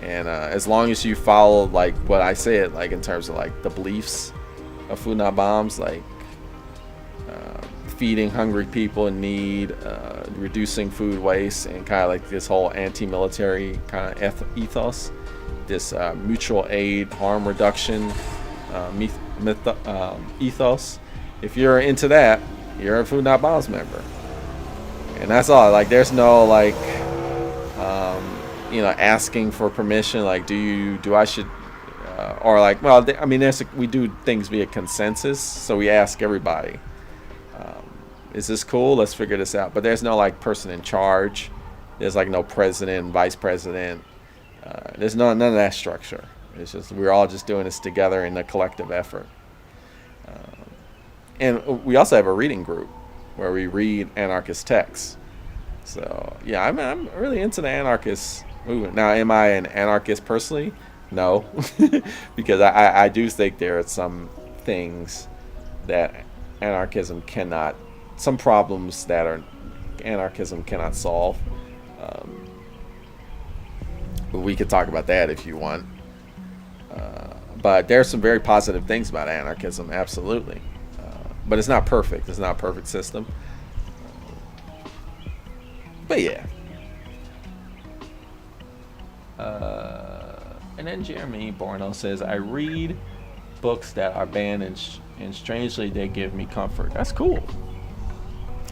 S1: and as long as you follow like what I said, like in terms of like the beliefs of Food Not Bombs, like feeding hungry people in need, reducing food waste, and kind of like this whole anti-military kind of ethos, this mutual aid, harm reduction ethos. If you're into that, you're a Food Not Bombs member, and that's all. Like, there's no like, asking for permission. Like, do I should or like, well, I mean, we do things via consensus, so we ask everybody, is this cool? Let's figure this out. But there's no like person in charge. There's like no president, vice president. There's none of that structure. It's just we're all just doing this together in a collective effort. And we also have a reading group where we read anarchist texts. So yeah, I'm really into the anarchist movement. Now, am I an anarchist personally? No, because I do think there are some things that anarchism cannot, some problems that anarchism cannot solve. But we could talk about that if you want. But there's some very positive things about anarchism, absolutely. But it's not perfect. It's not a perfect system. But yeah.
S2: And then Jeremy Borno says, I read books that are banned and strangely they give me comfort. That's cool.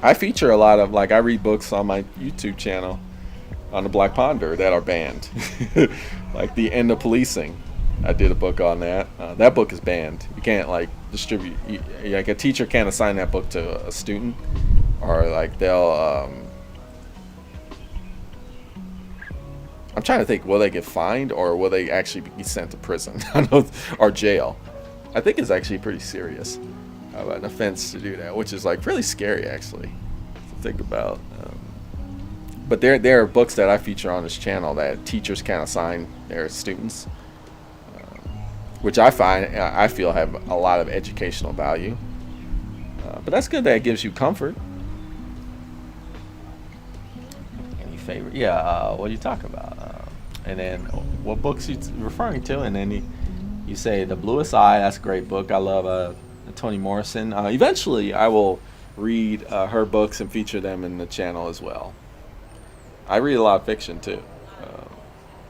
S1: I feature a lot of, like, I read books on my YouTube channel on the Black Ponder that are banned. Like The End of Policing. I did a book on that. That book is banned. You can't like distribute. Like a teacher can't assign that book to a student, or like they'll. I'm trying to think. Will they get fined, or will they actually be sent to prison? Or jail? I think it's actually pretty serious. An offense to do that, which is like really scary actually to think about. But there are books that I feature on this channel that teachers can't assign their students. Which I feel have a lot of educational value. But that's good that it gives you comfort.
S2: Any favorite? Yeah, what do you talk about? And then what books you referring to? And then you say The Bluest Eye, that's a great book. I love Toni Morrison. Eventually I will read her books and feature them in the channel as well. I read a lot of fiction too.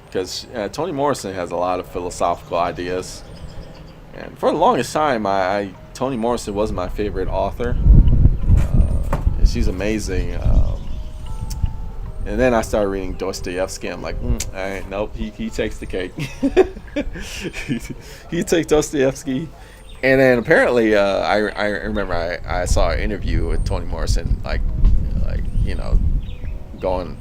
S2: Because Toni Morrison has a lot of philosophical ideas, and for the longest time, Toni Morrison was my favorite author. She's amazing. And then I started reading Dostoevsky. I'm like, nope, he takes the cake. He takes Dostoevsky, and then apparently, I remember I saw an interview with Toni Morrison, like going.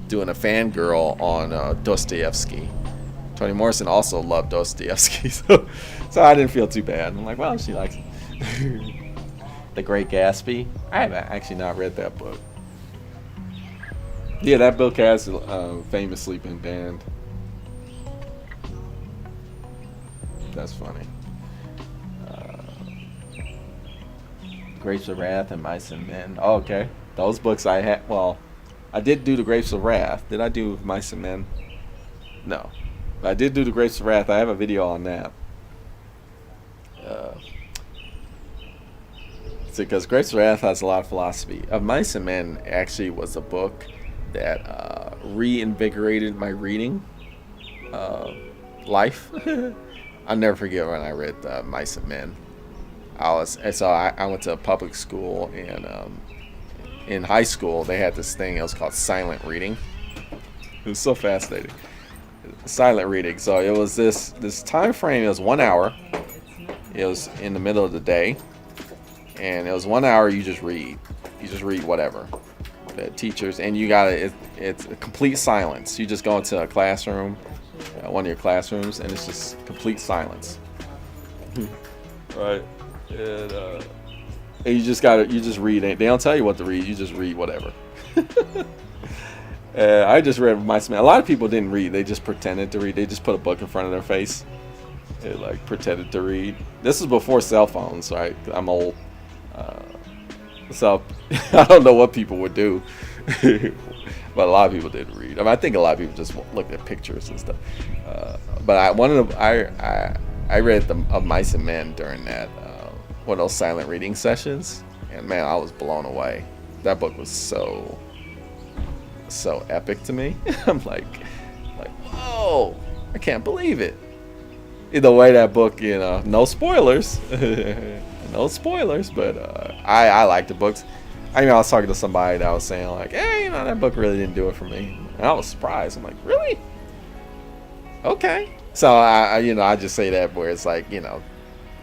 S2: Doing a fangirl on Dostoevsky. Toni Morrison also loved Dostoevsky, so I didn't feel too bad. I'm like, well, she likes it. The Great Gatsby.
S1: I have actually not read that book. Yeah, that book has famously been banned. That's funny.
S2: Grapes of Wrath and Mice and Men.
S1: Oh, okay. Those books I had. Well, I did do The Grapes of Wrath. Did I do Mice and Men? No. But I did do The Grapes of Wrath. I have a video on that. Because Grapes of Wrath has a lot of philosophy. Mice and Men actually was a book that reinvigorated my reading life. I'll never forget when I read Mice and Men. I went to a public school, and in high school, they had this thing. It was called silent reading. It was so fascinating. Silent reading. So it was this time frame. It was 1 hour. It was in the middle of the day, and it was 1 hour. You just read. You just read whatever. The teachers, and you got it's a complete silence. You just go into a classroom, one of your classrooms, and it's just complete silence. Right. And you just read. They don't tell you what to read. You just read whatever. I just read Mice and Men. A lot of people didn't read. They just pretended to read. They just put a book in front of their face. They like pretended to read. This is before cell phones, right? I'm old. So I don't know what people would do. But a lot of people didn't read. I think a lot of people just looked at pictures and stuff. But I read Mice and Men during that. One of those silent reading sessions, and man, I was blown away. That book was so epic to me. I'm like, whoa, I can't believe it. Either way, that book, no spoilers, no spoilers, but I like the books. I was talking to somebody that was saying like, hey, that book really didn't do it for me, and I was surprised. I'm like, really? Okay. So I just say that where it's like,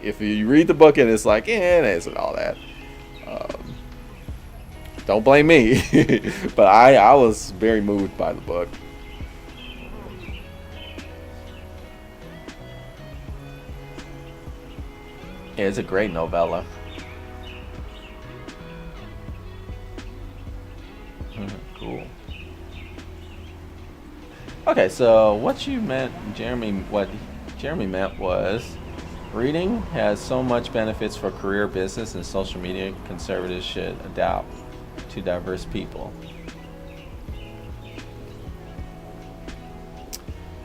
S1: if you read the book and it's like, it isn't all that. Um, don't blame me, but I was very moved by the book.
S2: Yeah, it's a great novella. Cool. Okay, so what Jeremy meant was reading has so much benefits for career, business, and social media. Conservatives should adapt to diverse people.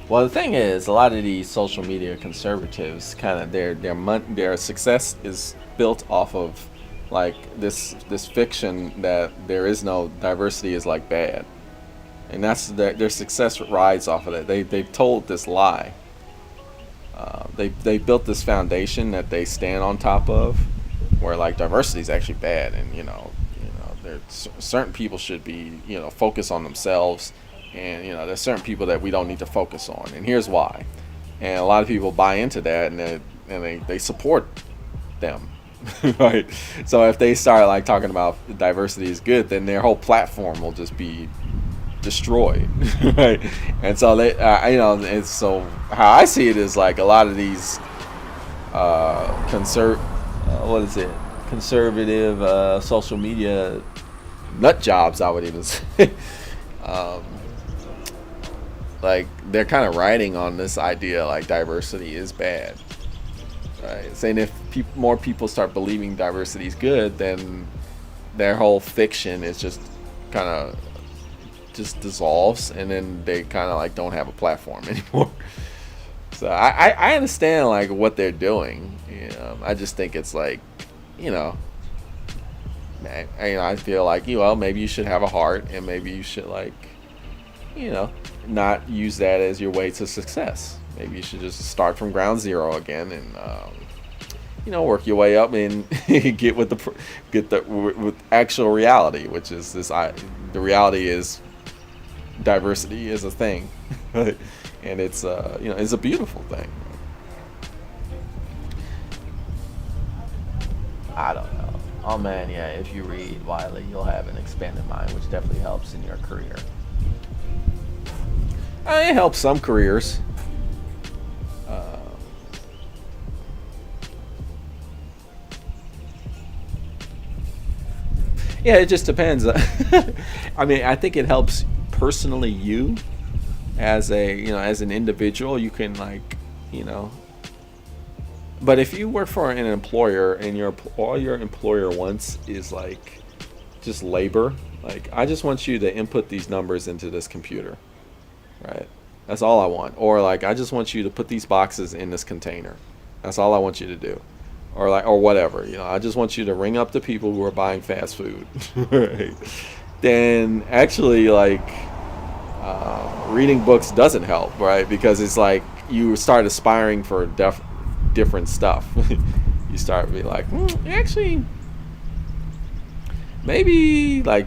S2: Well, the thing is, a lot of these social media conservatives kind of their success is built off of like this fiction that there is no diversity is like bad, and that's their success rides off of it. They've told this lie. They built this foundation that they stand on top of, where like diversity is actually bad, and there's certain people should be focus on themselves, and there's certain people that we don't need to focus on, and here's why. And a lot of people buy into that, and they support them. Right. So if they start like talking about diversity is good, then their whole platform will just be destroyed. Right. And so they and so how I see it is like a lot of these conservative social media nut jobs, I would even say. um, like they're kind of riding on this idea like diversity is bad. Right. Saying if more people start believing diversity is good, then their whole fiction is just kind of just dissolves, and then they kind of like don't have a platform anymore. So I understand like what they're doing. I just think it's like, I feel like maybe you should have a heart, and maybe you should like, not use that as your way to success. Maybe you should just start from ground zero again, and work your way up and get with actual reality, which is this. The reality is diversity is a thing, and it's it's a beautiful thing. I don't know. Oh man, yeah. If you read Wiley, you'll have an expanded mind, which definitely helps in your career.
S1: It helps some careers. Yeah, it just depends. I mean, I think it helps personally you as as an individual. You can like, but if you work for an employer and all your employer wants is like just labor, like I just want you to input these numbers into this computer, right? That's all I want. Or like I just want you to put these boxes in this container. That's all I want you to do. Or whatever, I just want you to ring up the people who are buying fast food. Right. Then actually like reading books doesn't help, right? Because it's like you start aspiring for different stuff. You start being like, actually maybe like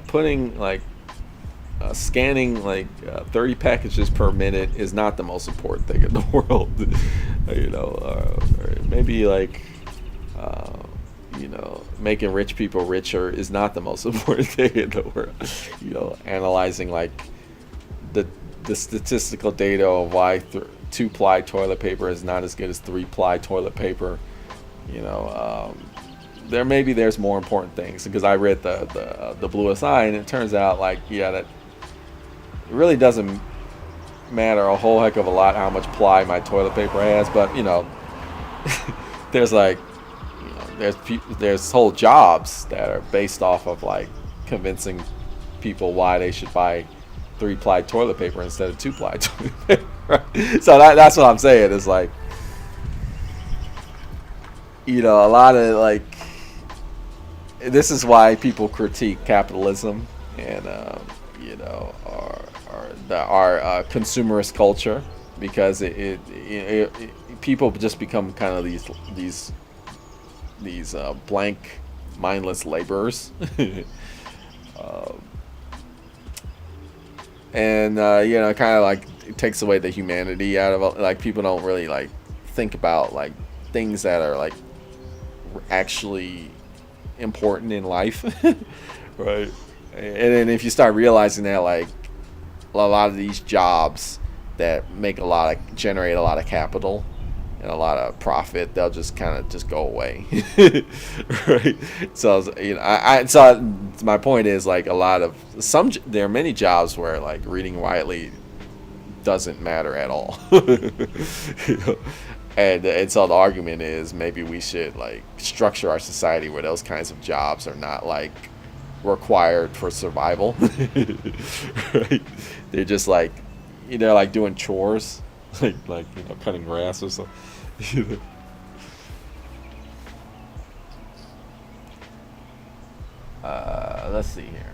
S1: putting like scanning like 30 packages per minute is not the most important thing in the world. Or maybe like making rich people richer is not the most important thing in the world. Analyzing like the statistical data of why 2-ply toilet paper is not as good as 3-ply toilet paper. There's more important things, because I read the Bluest Eye, and it turns out like that it really doesn't matter a whole heck of a lot how much ply my toilet paper has, but there's like there's whole jobs that are based off of like convincing people why they should buy 3-ply toilet paper instead of 2-ply toilet paper. Right? So that's what I'm saying is like a lot of like this is why people critique capitalism and our consumerist culture, because it people just become kind of these blank, mindless laborers. And kind of like
S3: it takes away the humanity out of it. Like people don't really like think about like things that are like actually important in life. Right. And then if you start realizing that like a lot of these jobs that generate a lot of capital and a lot of profit, they'll just kind of just go away. Right. So so my point is like there are many jobs where like reading widely doesn't matter at all. You know? And so the argument is maybe we should like structure our society where those kinds of jobs are not like required for survival. Right. They're just like they're like doing chores, like cutting grass or something.
S2: Let's see here.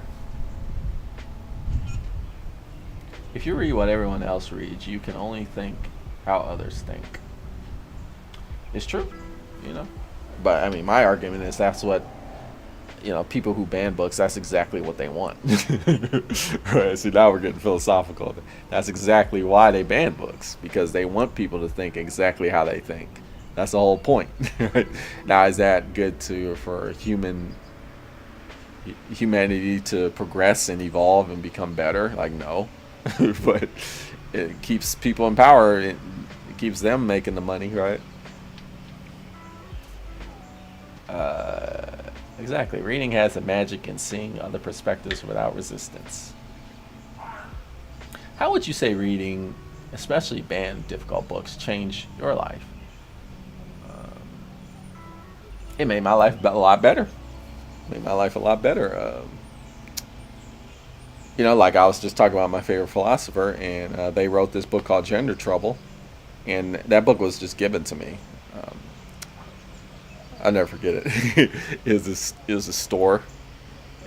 S2: If you read what everyone else reads, you can only think how others think. It's true, But I mean, my argument is that's what people who ban books, that's exactly what they want.
S1: Right. See, now we're getting philosophical. That's exactly why they ban books, because they want people to think exactly how they think. That's the whole point. Right? Now, is that good for humanity to progress and evolve and become better? Like, no. But it keeps people in power. It keeps them making the money, right?
S2: Exactly. Reading has a magic in seeing other perspectives without resistance. How would you say reading, especially banned difficult books, changed your life? It made my life a lot better.
S1: Like I was just talking about my favorite philosopher, and they wrote this book called Gender Trouble, and that book was just given to me. I'll never forget it. It was a store.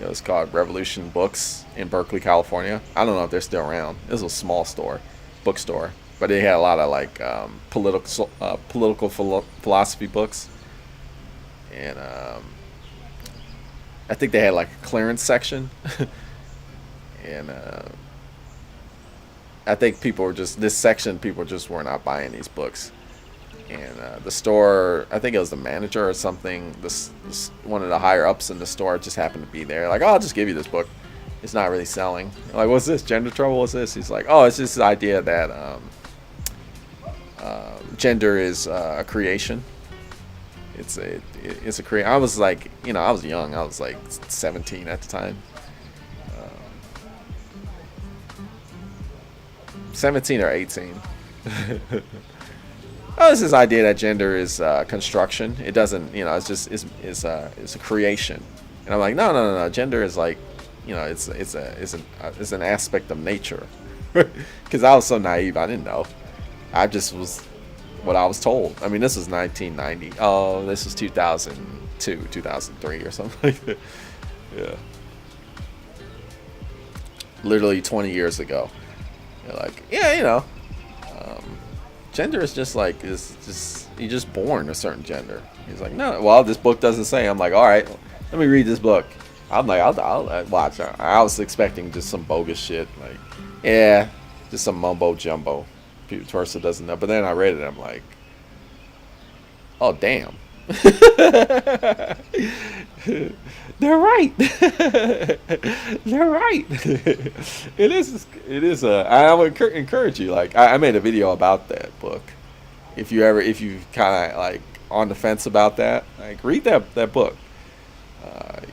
S1: It was called Revolution Books in Berkeley, California. I don't know if they're still around. It was a small bookstore, but they had a lot of like political philosophy books, and I think they had like a clearance section, and I think people just were not buying these books. And the store, I think it was the manager or something, one of the higher ups in the store just happened to be there. Like, oh, I'll just give you this book. It's not really selling. I'm like, what's this? Gender Trouble? What's this? He's like, oh, it's just the idea that gender is a creation. It's a creation. I was like, I was young. I was like 17 at the time. 17 or 18. Oh, it's this idea that gender is construction. It doesn't, it's a creation. And I'm like, no. Gender is like, it's an aspect of nature. Because I was so naive, I didn't know. I just was what I was told. I mean, this was 1990. Oh, this was 2002, 2003 or something like that. Yeah. Literally 20 years ago. You're like, yeah, gender is just like you're just born a certain gender. He's like, no, well, this book doesn't say. I'm like, all right, let me read this book. I'm like, I'll watch. I was expecting just some bogus shit, like, yeah, just some mumbo jumbo. Person doesn't know. But then I read it. I'm like, oh damn, they're right. They're right. It is. I would encourage you. Like, I made a video about that book. If you kind of like on the fence about that, like, read that book.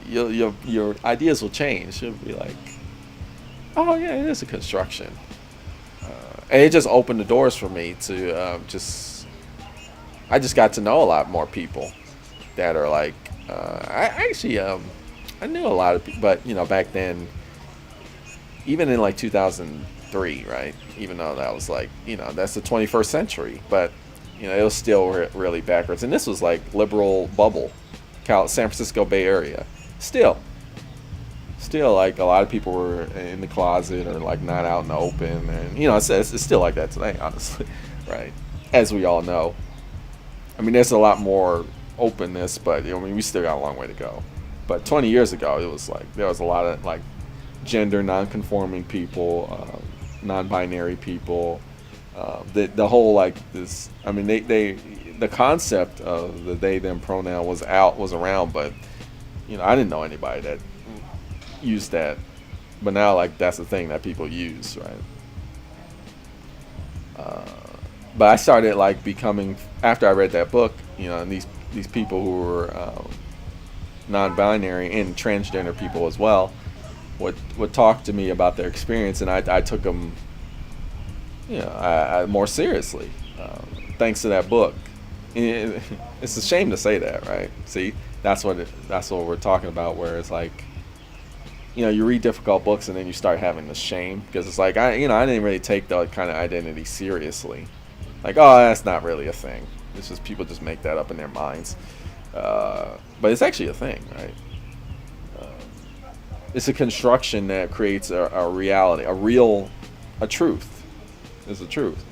S1: Your ideas will change. You'll be like, oh yeah, it is a construction. And it just opened the doors for me to I just got to know a lot more people that are like, I knew a lot of people, but back then, even in like 2003, right? Even though that was like, that's the 21st century, but it was still really backwards. And this was like liberal bubble, San Francisco Bay Area. Still like a lot of people were in the closet or like not out in the open, and it's still like that today, honestly, right? As we all know. I mean, there's a lot more openness, but we still got a long way to go. But 20 years ago, it was like there was a lot of like gender non-conforming people,
S3: non-binary people. The whole like this. I mean, they the concept of the they them pronoun was around, but I didn't know anybody that used that. But now like that's the thing that people use, right? But I started like becoming after I read that book, and these people who were non-binary and transgender people as well would talk to me about their experience, and I took them, I more seriously, thanks to that book. It's a shame to say that, right? See, that's what we're talking about, where it's like, you read difficult books and then you start having the shame because it's like I didn't really take the kind of identity seriously. Like, oh, that's not really a thing. It's just people just make that up in their minds. But it's actually a thing, right? It's a construction that creates a reality, a truth. It's a truth.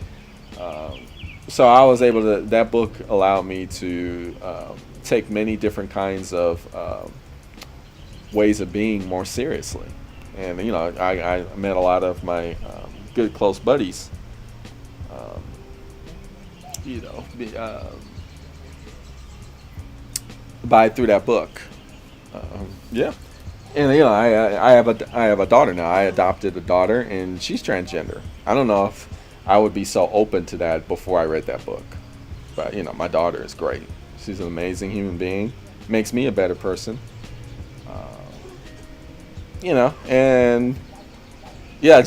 S3: So I was able to. That book allowed me to take many different kinds of ways of being more seriously, and I met a lot of my good close buddies. Through that book. Yeah. And I have a daughter now. I adopted a daughter, and she's transgender. I don't know if I would be so open to that before I read that book, but my daughter is great. She's an amazing human being. Makes me a better person. And yeah,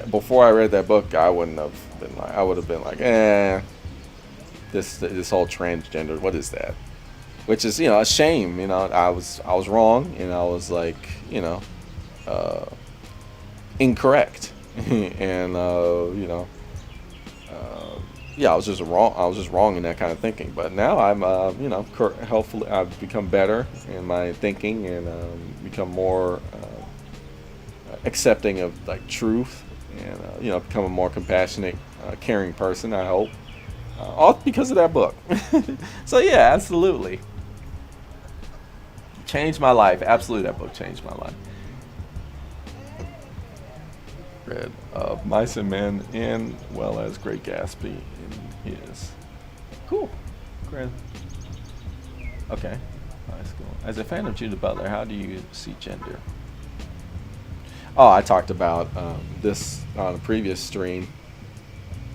S3: before I read that book, I wouldn't have been like. I would have been like, this whole transgender. What is that? Which is a shame. I was wrong, and I was like incorrect, and yeah, I was just wrong in that kind of thinking. But now I'm hopefully I've become better in my thinking and become more accepting of like truth, and become a more compassionate, caring person. I hope. All because of that book. So yeah, absolutely. Changed my life. Absolutely, that book changed my life. Read Mice and Men and well as Great Gatsby in his. Cool. Great. Okay. Nice. Cool. As a fan of Judith Butler, how do you see gender? Oh, I talked about this on a previous stream,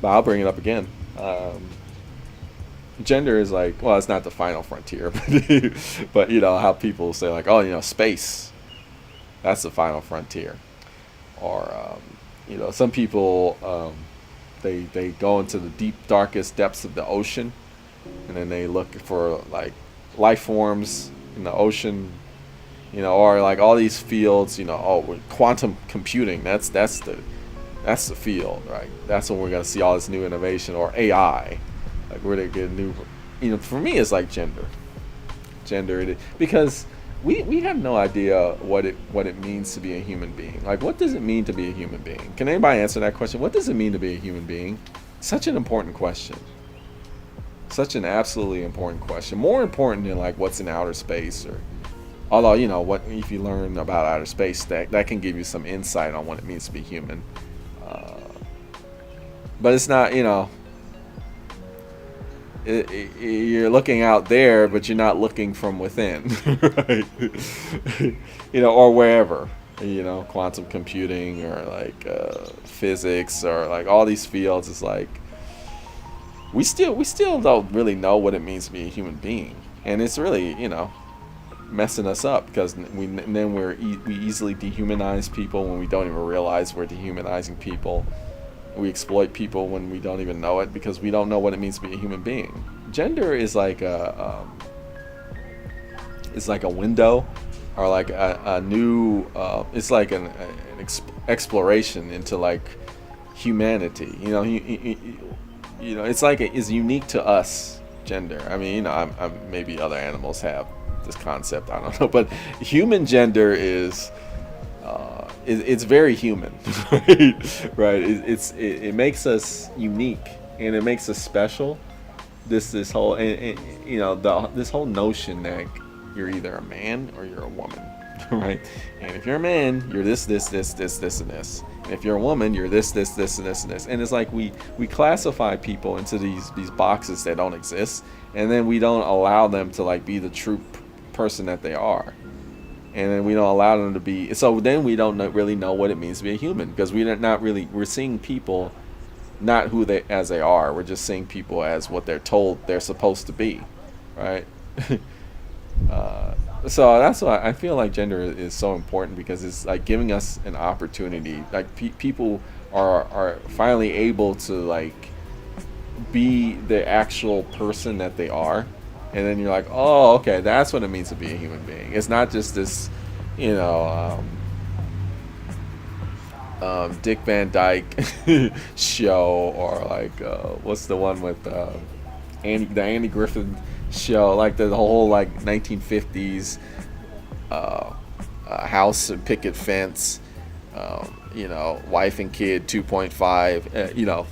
S3: but I'll bring it up again. Gender is like, well, it's not the final frontier, but how people say like, oh, space, that's the final frontier, or some people they go into the deep darkest depths of the ocean, and then they look for like life forms in the ocean, or like all these fields, quantum computing, that's the field, right? That's when we're gonna see all this new innovation, or AI, like where they get new. For me, it's like gender, because we have no idea what it means to be a human being. Like, what does it mean to be a human being? Can anybody answer that question? What does it mean to be a human being? Such an important question. Such an absolutely important question. More important than like what's in outer space, or although what if you learn about outer space, that can give you some insight on what it means to be human. But it's not, you're looking out there, but you're not looking from within, right? Or wherever, quantum computing, or like physics, or like all these fields. It's like we still don't really know what it means to be a human being, and it's really messing us up, because we easily dehumanize people when we don't even realize we're dehumanizing people. We exploit people when we don't even know it, because we don't know what it means to be a human being. Gender is like a window, or like a new. It's like an exploration into like humanity. It's like it's unique to us. Gender. I mean, I'm maybe other animals have this concept. I don't know, but human gender is. It's very human, right? It makes us unique, and it makes us special. This whole this whole notion that you're either a man or you're a woman. right? And if you're a man, you're this, and this. And if you're a woman, you're this, and this. And it's like we classify people into these boxes that don't exist, and then we don't allow them to like be the true person that they are. And then we don't allow them to be. So then we don't really know what it means to be a human, because we're seeing people not who they are. We're just seeing people as what they're told they're supposed to be, right? So that's why I feel like gender is so important, because it's like giving us an opportunity. Like people are finally able to like be the actual person that they are. And then you're like, oh, okay, that's what it means to be a human being. It's not just this, Dick Van Dyke show, or like, what's the one with the Andy Griffith show, like the whole like 1950s house and picket fence, wife and kid 2.5,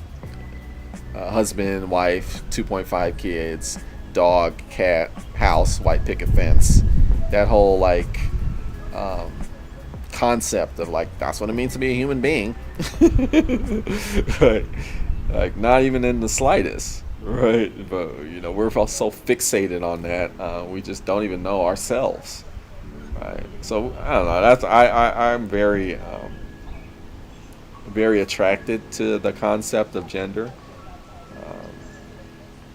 S3: husband, wife, 2.5 kids, dog, cat, house, white picket fence. That whole like concept of like, that's what it means to be a human being. Right? Like not even in the slightest, right? But we're all so fixated on that, we just don't even know ourselves, right? So I don't know. I'm very very attracted to the concept of gender.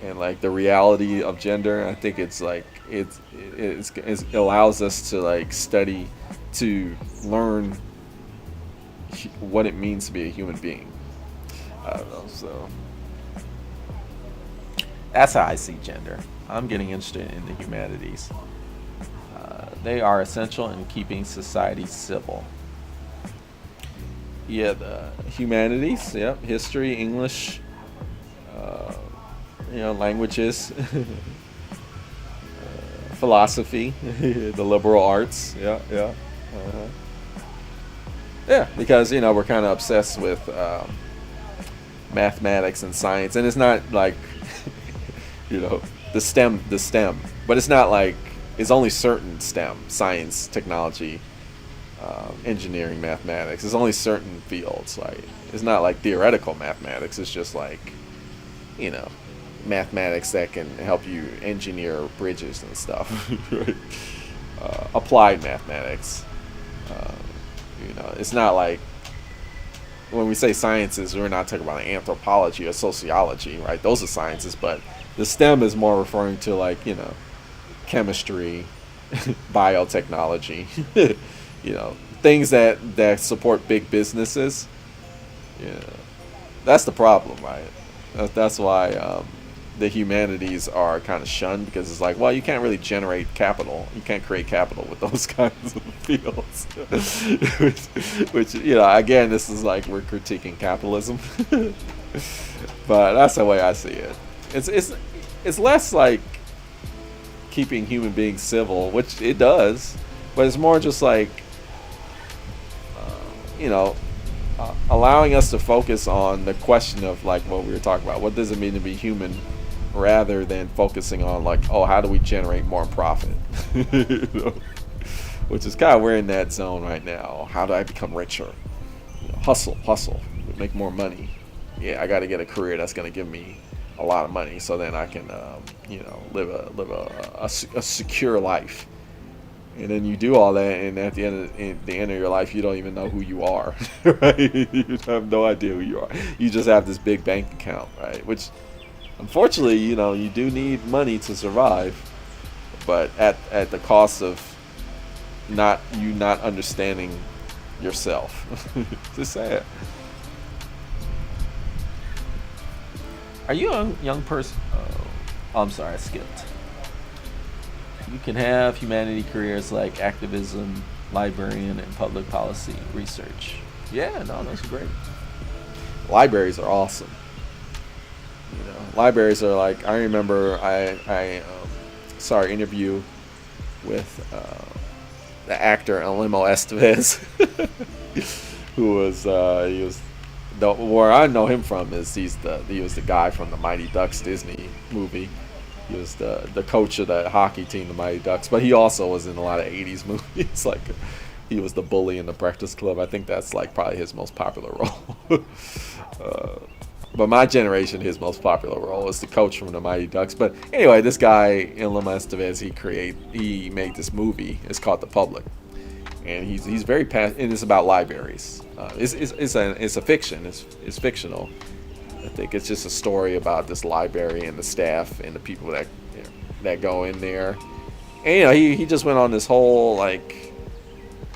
S3: And like the reality of gender. I think it's like it allows us to like study, to learn what it means to be a human being. I don't know, so
S2: That's how I see gender. I'm getting interested in the humanities. They are essential in keeping society civil.
S3: yeah, the humanities, yep, history, English, languages, philosophy, the liberal arts. Yeah, because we're kind of obsessed with mathematics and science, and it's not like the STEM, but it's not like it's only certain STEM: science, technology, engineering, mathematics. It's only certain fields. Like it's not like theoretical mathematics. It's just like mathematics that can help you engineer bridges and stuff. Right? Applied mathematics. It's not like when we say sciences, we're not talking about anthropology or sociology, right? Those are sciences, but the STEM is more referring to like chemistry, biotechnology, things that support big businesses. That's the problem, right? That's why the humanities are kind of shunned, because it's like, well, you can't really generate capital. You can't create capital with those kinds of fields. which again, this is like we're critiquing capitalism. But that's the way I see it. It's less like keeping human beings civil, which it does, but it's more just like allowing us to focus on the question of like what we were talking about. What does it mean to be human, rather than focusing on like, oh, how do we generate more profit? Which is kind of, we're in that zone right now. How do I become richer? Hustle, make more money. Yeah, I got to get a career that's going to give me a lot of money, so then I can live a secure life. And then you do all that, and at the end of your life, you don't even know who you are. Right? You have no idea who you are. You just have this big bank account, right? Which, unfortunately, you do need money to survive, but at the cost of not understanding yourself. It's just sad.
S2: Are you a young person? Oh, I'm sorry, I skipped. You can have humanity careers like activism, librarian, and public policy research. Yeah, no, those are great.
S3: Libraries are awesome. Libraries are like, I remember I saw an interview with the actor Elmo Estevez, who was where I know him from is he was the guy from the Mighty Ducks Disney movie. He was the coach of that hockey team, the Mighty Ducks. But he also was in a lot of '80s movies. Like he was the bully in the Breakfast Club. I think that's like probably his most popular role. But my generation, his most popular role is the coach from the Mighty Ducks. But anyway, this guy, Enlil Estevez, he made this movie. It's called The Public, and he's very passionate. And it's about libraries. It's a fiction. It's fictional. I think it's just a story about this library and the staff and the people that go in there. And he just went on this whole like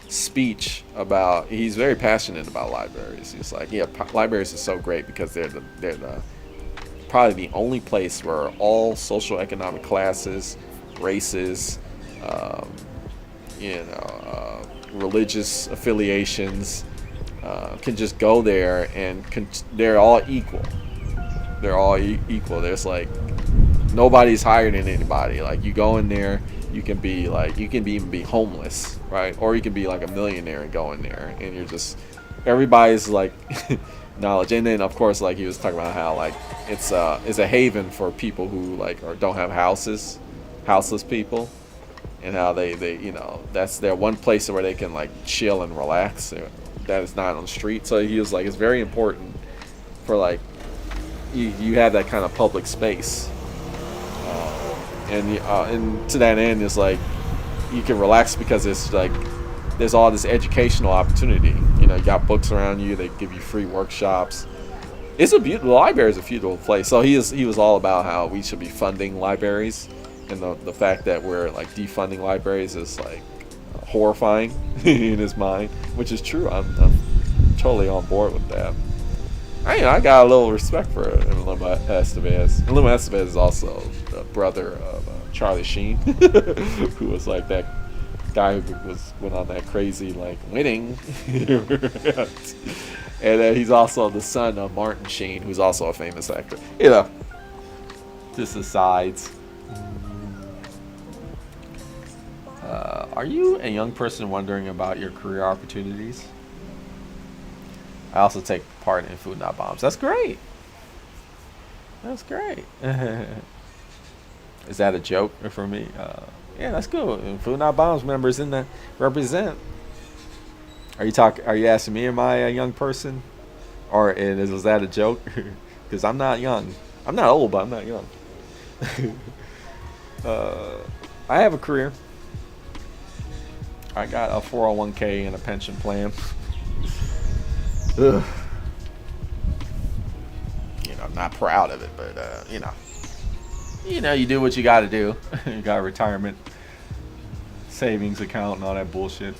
S3: speech about, he's very passionate about libraries. He's like, yeah, libraries are so great because they're the probably the only place where all social economic classes, races, religious affiliations can just go there and they're all equal. They're all equal. There's like nobody's higher than anybody. Like you go in there, you can even be homeless, right? Or you can be like a millionaire and go in there, and you're just, everybody's like knowledge. And then of course, like he was talking about how like it's a haven for people who like or don't have houseless people, and how they that's their one place where they can like chill and relax. That is not on the street. So he was like, it's very important for like you have that kind of public space. And to that end, it's like you can relax because it's like there's all this educational opportunity. You got books around you. They give you free workshops. The library is a beautiful place. So he was all about how we should be funding libraries, and the fact that we're like defunding libraries is like horrifying in his mind, which is true. I'm totally on board with that. I got a little respect for Enlil Estevez. Enlil Estevez is also the brother of Charlie Sheen, who was like that guy who went on that crazy like winning. And then he's also the son of Martin Sheen, who's also a famous actor.
S2: Just asides. Are you a young person wondering about your career opportunities? I also take part in Food Not Bombs. That's great. That's great. Is that a joke for me? Yeah, that's cool. And Food Not Bombs members in that represent. Are you asking me, am I a young person, or was that a joke? Because I'm not young. I'm not old, but I'm not young. I have a career. I got a 401k and a pension plan.
S3: Ugh. I'm not proud of it, but
S2: you do what you got to do. You got a retirement savings account and all that bullshit.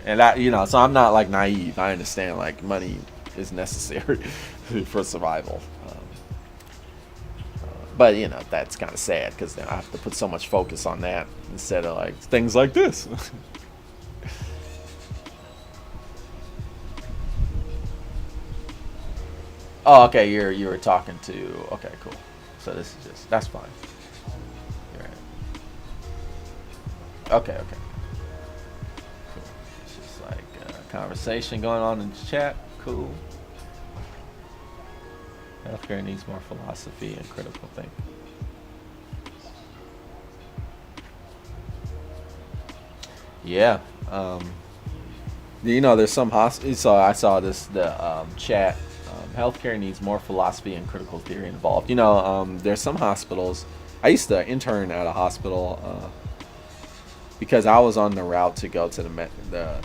S2: And,
S3: so I'm not like naive. I understand like money is necessary for survival. But that's kind of sad because then I have to put so much focus on that instead of like things like this.
S2: Oh, okay. You were talking to. Okay, cool. So this is that's fine. You're right. Okay. Cool. It's just like a conversation going on in the chat. Cool. Healthcare needs more philosophy and critical thinking. Yeah. There's some hospitals. So I saw the chat. Healthcare needs more philosophy and critical theory involved. There's some hospitals. I used to intern at a hospital because I was on the route to go to the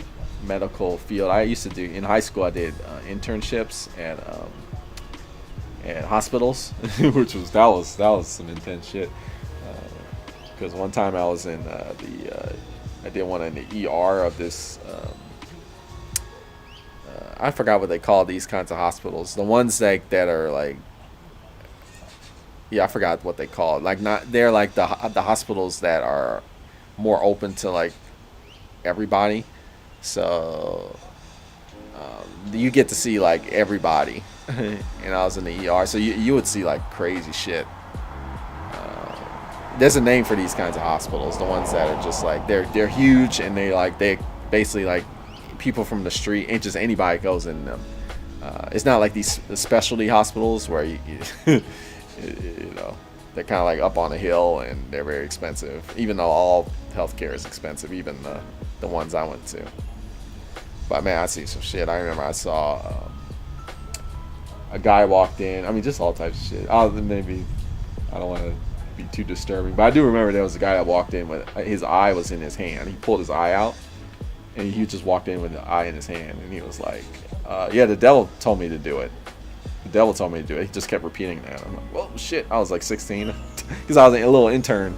S2: medical field. I used to do in high school. I did internships at hospitals, which was some intense shit. Because one time I was in I did one in the ER of this. I forgot what they call these kinds of hospitals. The ones that are like, I forgot what they call it. Like they're like the hospitals that are more open to like everybody. So you get to see like everybody. And I was in the ER, so you would see like crazy shit. There's a name for these kinds of hospitals. The ones that are just like they're huge and they basically like. People from the street, ain't just anybody goes in them. It's not like these specialty hospitals where
S3: they're kind of like up on a hill, and they're very expensive. Even though all healthcare is expensive, even the ones I went to. But man, I see some shit. I remember I saw a guy walked in. I mean, just all types of shit. Maybe I don't want to be too disturbing, but I do remember there was a guy that walked in with his eye was in his hand. He pulled his eye out, and he just walked in with the eye in his hand, and he was like, "Yeah, the devil told me to do it. The devil told me to do it." He just kept repeating that. I'm like, "Well, shit." I was like 16 because I was a little intern.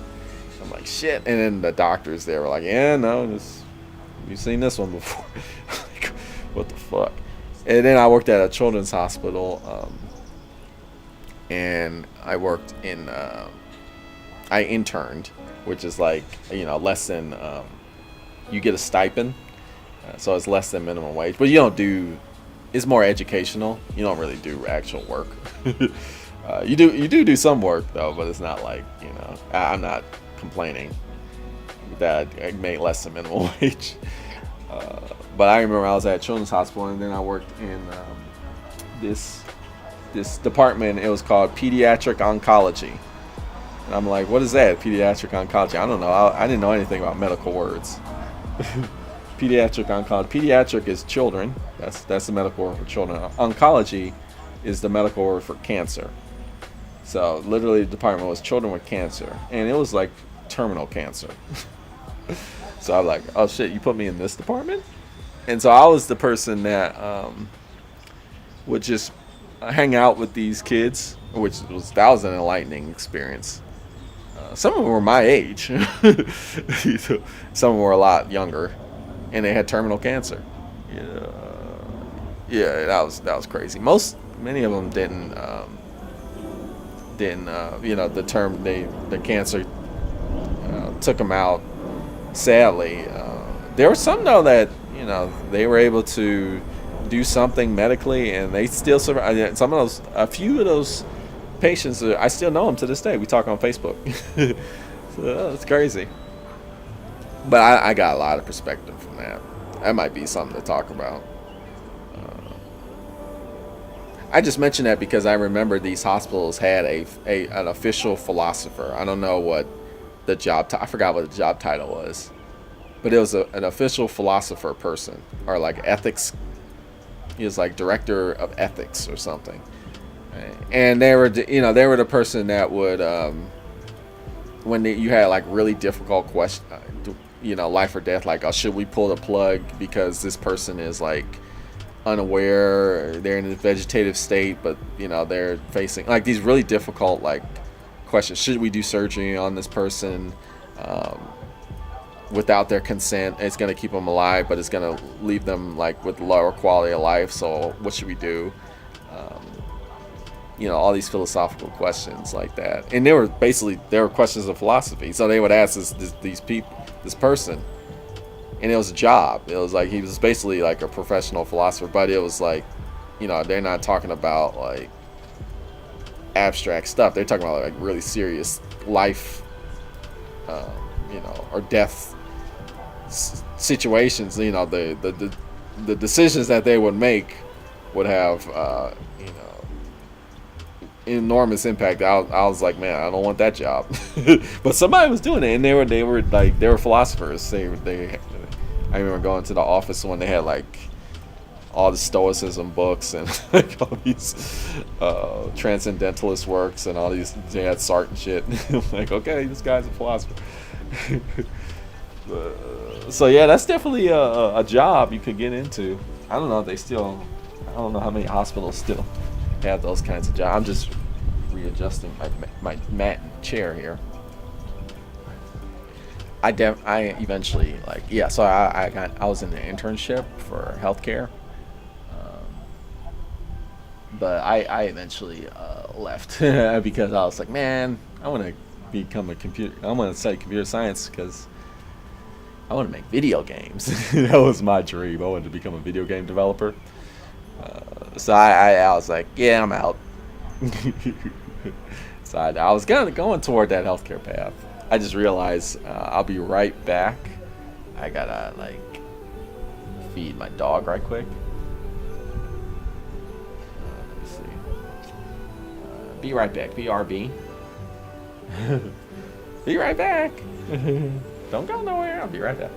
S3: I'm like, "Shit," and then the doctors there were like, "Yeah, no, you've seen this one before." Like, what the fuck? And then I worked at a children's hospital, and I worked in. I interned, which is like, less than, you get a stipend, so it's less than minimum wage, but you don't do, it's more educational. You don't really do actual work. You do some work though, but it's not like, I'm not complaining that I made less than minimum wage. But I remember I was at Children's Hospital, and then I worked in this department. It was called Pediatric Oncology. And I'm like, what is that? Pediatric oncology? I don't know. I didn't know anything about medical words. Pediatric oncology. Pediatric is children. That's the medical word for children. Oncology is the medical word for cancer. So literally the department was children with cancer. And it was like terminal cancer. So I'm like, oh shit, you put me in this department? And so I was the person that would just hang out with these kids, that was an enlightening experience. Some of them were my age. Some of them were a lot younger, and they had terminal cancer. Yeah, that was crazy. Many of them didn't. The cancer took them out. Sadly, there were some though that they were able to do something medically, and they still survive. A few of those patients, I still know them to this day. We talk on Facebook. So it's crazy. But I got a lot of perspective from that. That might be something to talk about. I just mentioned that because I remember these hospitals had an official philosopher. I don't know what the job. I forgot what the job title was, but it was an official philosopher person, or like ethics. He was like director of ethics or something. And they were the person that would, when you had like really difficult question, life or death, like, oh, should we pull the plug because this person is like unaware, they're in a vegetative state, but they're facing like these really difficult like questions. Should we do surgery on this person without their consent? It's going to keep them alive, but it's going to leave them like with lower quality of life. So what should we do? All these philosophical questions like that. And they were questions of philosophy. So they would ask this person, and it was a job. It was like he was basically like a professional philosopher, but it was like, they're not talking about like abstract stuff. They're talking about like really serious life, or death situations. The decisions that they would make would have, enormous impact. I was like, man, I don't want that job. But somebody was doing it, and they were philosophers. I remember going to the office when they had like all the Stoicism books and like all these transcendentalist works and all these. They had Sartre and shit. I'm like, okay, this guy's a philosopher. So yeah, that's definitely a job you could get into. I don't know if I don't know how many hospitals still have those kinds of jobs. I'm just readjusting my mat and chair here. I eventually so I was in an internship for healthcare, but I eventually left because I was like, man, I want to study computer science because I want to make video games. That was my dream. I wanted to become a video game developer. So I was like, yeah, I'm out. So I was going toward that healthcare path. I just realized I'll be right back. I gotta feed my dog right quick. Let me see. Be right back. BRB.
S2: Be right back. Don't go nowhere. I'll be right back.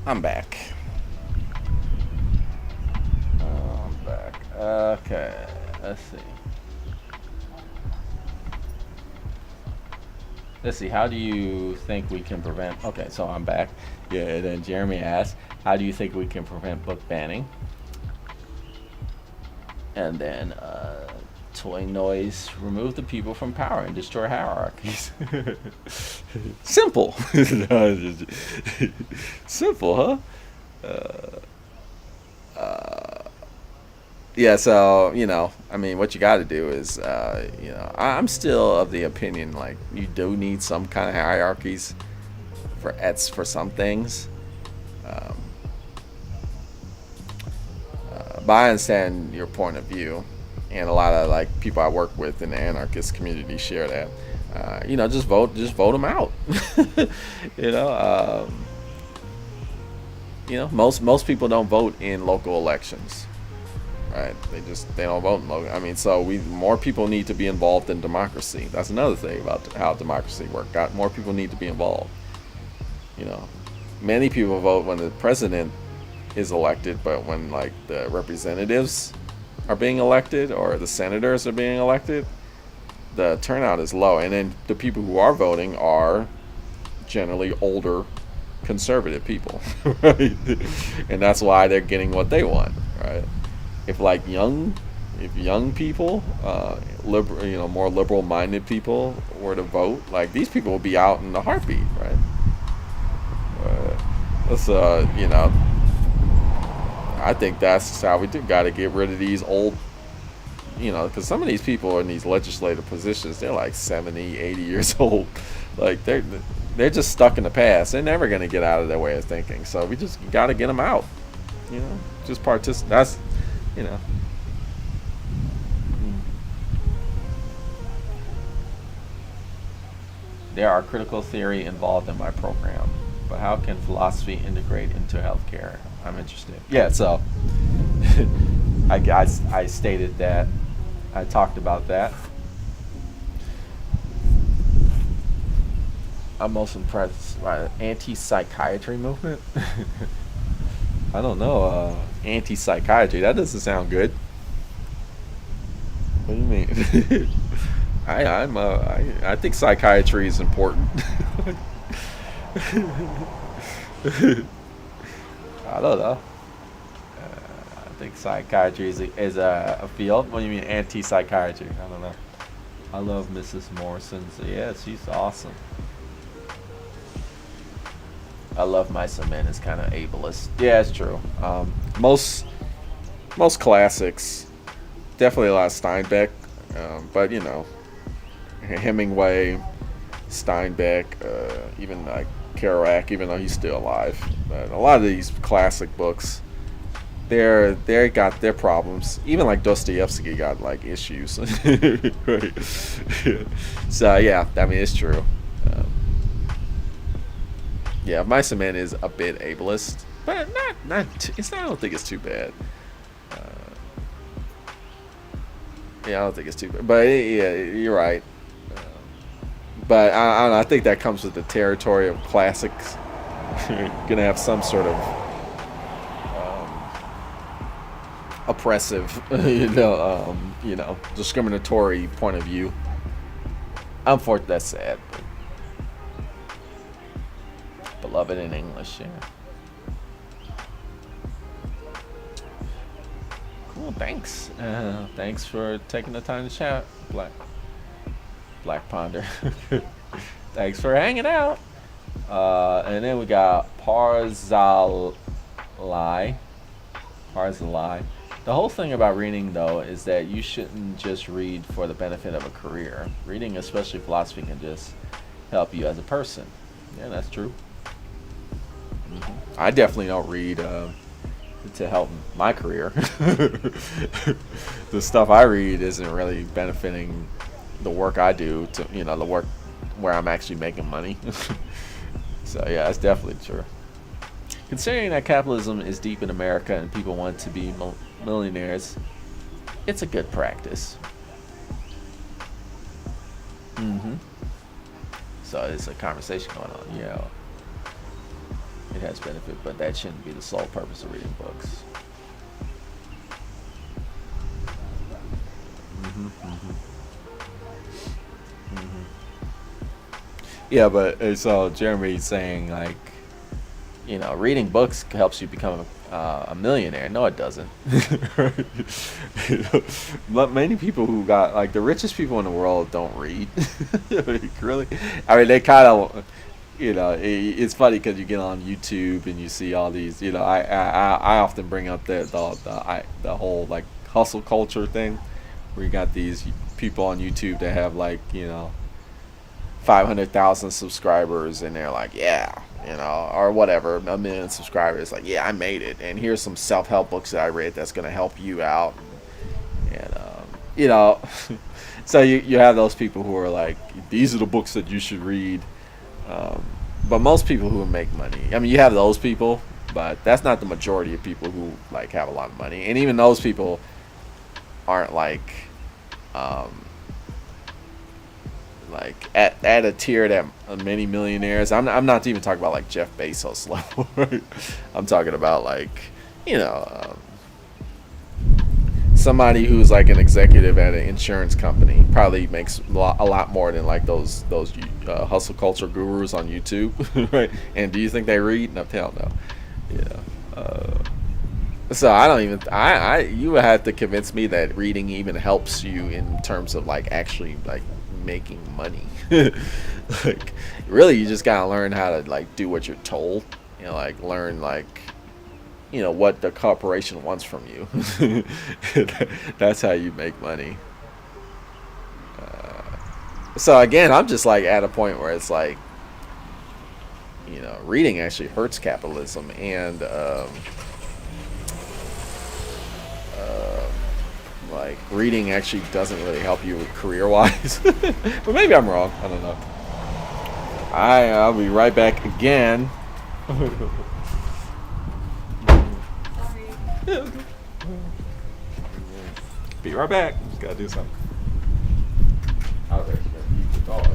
S3: I'm back.
S2: I'm back. Okay, let's see. Let's see, how do you think we can prevent... Okay, so I'm back. Yeah, then Jeremy asked, how do you think we can prevent book banning? And then, Toy Noise, remove the people from power and destroy hierarchies.
S3: Simple. Simple, huh? Yeah, so, I mean, what you got to do is, I'm still of the opinion, like, you do need some kind of hierarchies for some things. But I understand your point of view, and a lot of, like, people I work with in the anarchist community share that. Just vote them out. Most people don't vote in local elections. Right? They don't vote in local. I mean, so more people need to be involved in democracy. That's another thing about how democracy works. More people need to be involved. Many people vote when the president is elected, but when, like, the representatives are being elected or the senators are being elected, the turnout is low. And then the people who are voting are generally older conservative people, right? And that's why they're getting what they want, right? If young people, more liberal-minded people were to vote, like, these people will be out in a heartbeat, right? I think that's how we do. Got to get rid of these old, because some of these people in these legislative positions, they're like 70, 80 years old. Like, they're just stuck in the past. They're never going to get out of their way of thinking. So we just got to get them out. Just participate. That's,
S2: There are critical theory involved in my program, but how can philosophy integrate into healthcare? I'm interested. Yeah, so I stated that. I talked about that. I'm most impressed by the anti-psychiatry movement. I don't know. Anti-psychiatry, that doesn't sound good. What do you mean? I think psychiatry is important. I don't know. I think psychiatry is a field. What do you mean anti-psychiatry? I don't know. I love Mrs. Morrison. So yeah, she's awesome. I love my cement is kind of ableist. Yeah, it's true.
S3: Most classics, definitely a lot of Steinbeck, but Hemingway, Steinbeck, even like Kerouac, even though he's still alive. But a lot of these classic books, they got their problems. Even like Dostoevsky got like issues. Right. So yeah, I mean it's true. Um, yeah, Mice and Men is a bit ableist, but it's not. I don't think it's too bad. Yeah, I don't think it's too bad. But yeah, you're right. But I don't know. I think that comes with the territory of classics. You're gonna have some sort of oppressive, discriminatory point of view. Unfortunately, that's sad. But beloved in English, yeah. Cool. Thanks. Thanks for taking the time to chat, Black Ponder. Thanks for hanging out. And then we got Parzalai. The whole thing about reading, though, is that you shouldn't just read for the benefit of a career. Reading, especially philosophy, can just help you as a person. Yeah, that's true. I definitely don't read to help my career. The stuff I read isn't really benefiting the work I do, to the work where I'm actually making money. So yeah, that's definitely true. Considering that capitalism is deep in America and people want to be millionaires, it's a good practice. So it's a conversation going on. Yeah, it has benefit, but that shouldn't be the sole purpose of reading books. Yeah, but so Jeremy's saying like, reading books helps you become a millionaire. No, it doesn't. Many people who got like the richest people in the world don't read. Really? I mean, they kind of, it's funny because you get on YouTube and you see all these. I often bring up the whole like hustle culture thing, where you got these people on YouTube that have like 500,000 subscribers, and they're like, yeah, or whatever, 1 million subscribers, like, yeah, I made it, and here's some self-help books that I read that's gonna help you out, and so you have those people who are like, these are the books that you should read, but most people who make money, I mean, you have those people, but that's not the majority of people who like have a lot of money, and even those people aren't like at a tier that many millionaires. I'm not even talking about like Jeff Bezos level. Right? I'm talking about like somebody who's like an executive at an insurance company probably makes a lot more than like those hustle culture gurus on YouTube, right? And do you think they read? No, hell no. So I don't even. You would have to convince me that reading even helps you in terms of like actually like making money. Like really, you just gotta learn how to like do what you're told. Like learn like what the corporation wants from you. That's how you make money. So again, I'm just like at a point where it's like reading actually hurts capitalism, and like reading actually doesn't really help you career wise. But maybe I'm wrong, I don't know. I'll be right back again. Be right back, just gotta do something. Out there, keep the dog.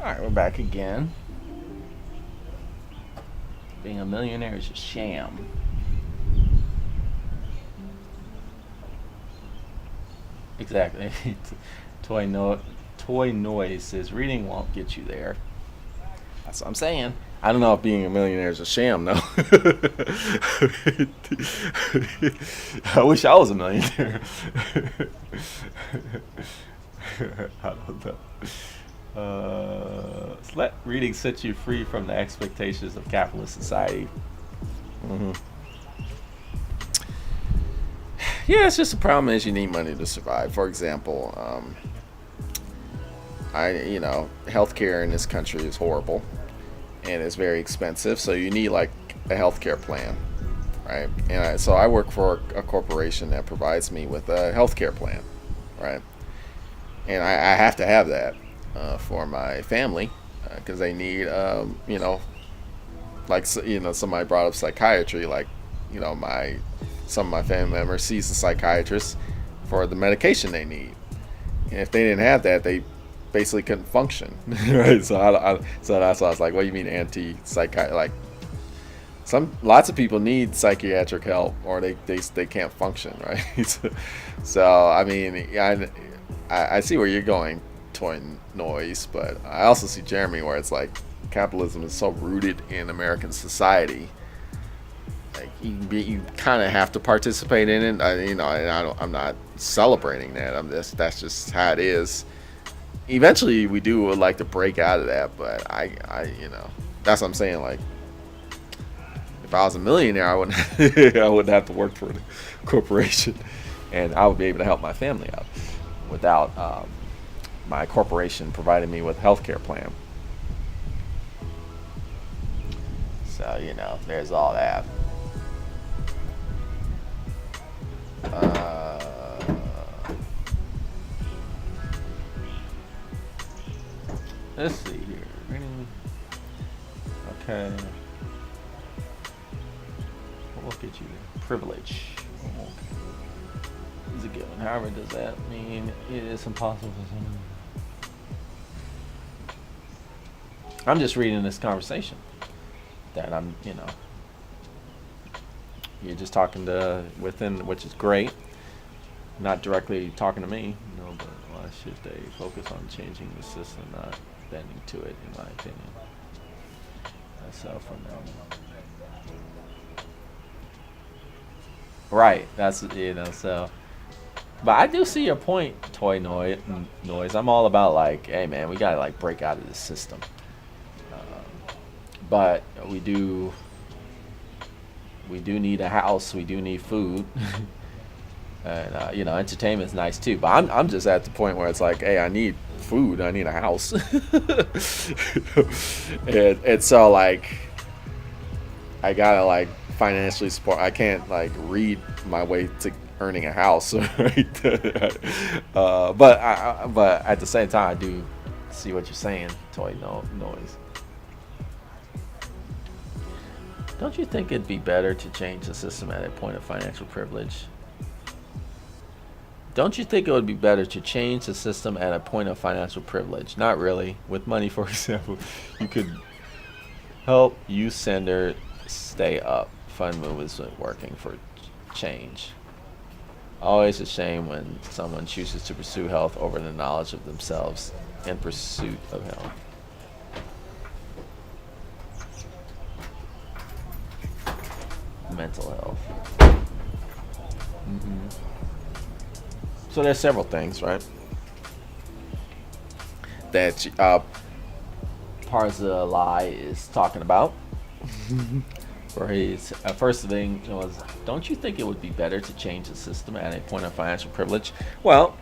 S3: Alright, we're back again. Being a millionaire is a sham.
S2: Exactly. Toy noise says reading won't get you there. That's what I'm saying.
S3: I don't know if being a millionaire is a sham, though.
S2: I wish I was a millionaire. I don't know. Let reading set you free from the expectations of capitalist society.
S3: Hmm. Yeah, it's just a problem is you need money to survive. For example, healthcare in this country is horrible and it's very expensive. So you need like a healthcare plan, right? So I work for a corporation that provides me with a healthcare plan, right? And I have to have that for my family because they need, somebody brought up psychiatry, like, some of my family members sees a psychiatrist for the medication they need. And if they didn't have that, they basically couldn't function, right? So that's why I was like, what do you mean anti-psychiatric? Like, lots of people need psychiatric help, or they can't function, right? So I mean, I see where you're going, Toy Noise, but I also see Jeremy where it's like capitalism is so rooted in American society. Like you kind of have to participate in it, I'm not celebrating that. That's just how it is. Eventually, we would like to break out of that, but that's what I'm saying. Like, if I was a millionaire, I wouldn't have to work for the corporation, and I would be able to help my family out without my corporation providing me with a healthcare plan.
S2: So there's all that. Let's see here. Okay. What will get you there? Privilege. Is a given. However, does that mean it is impossible for someone? I'm just reading this conversation that I'm, you're just talking to within, which is great. Not directly talking to me, but why should they focus on changing the system, not bending to it, in my opinion? Myself from them. Right, that's, so. But I do see your point, Toy Noise. I'm all about like, hey man, we gotta like break out of this system. But we do need a house. We do need food, and entertainment's nice too. But I'm just at the point where it's like, hey, I need food. I need a house, and so like, I gotta like financially support. I can't like read my way to earning a house, right? But at the same time, I do see what you're saying, Toy Noise. Don't you think it'd be better to change the system at a point of financial privilege? Don't you think it would be better to change the system at a point of financial privilege? Not really. With money, for example, you could help youth sender stay up. Fund movements working for change. Always a shame when someone chooses to pursue health over the knowledge of themselves in pursuit of health. Mental health. Mm-hmm. So there's several things, right?
S3: That
S2: Parzalai is talking about. For his first thing was, don't you think it would be better to change the system at a point of financial privilege?
S3: Well,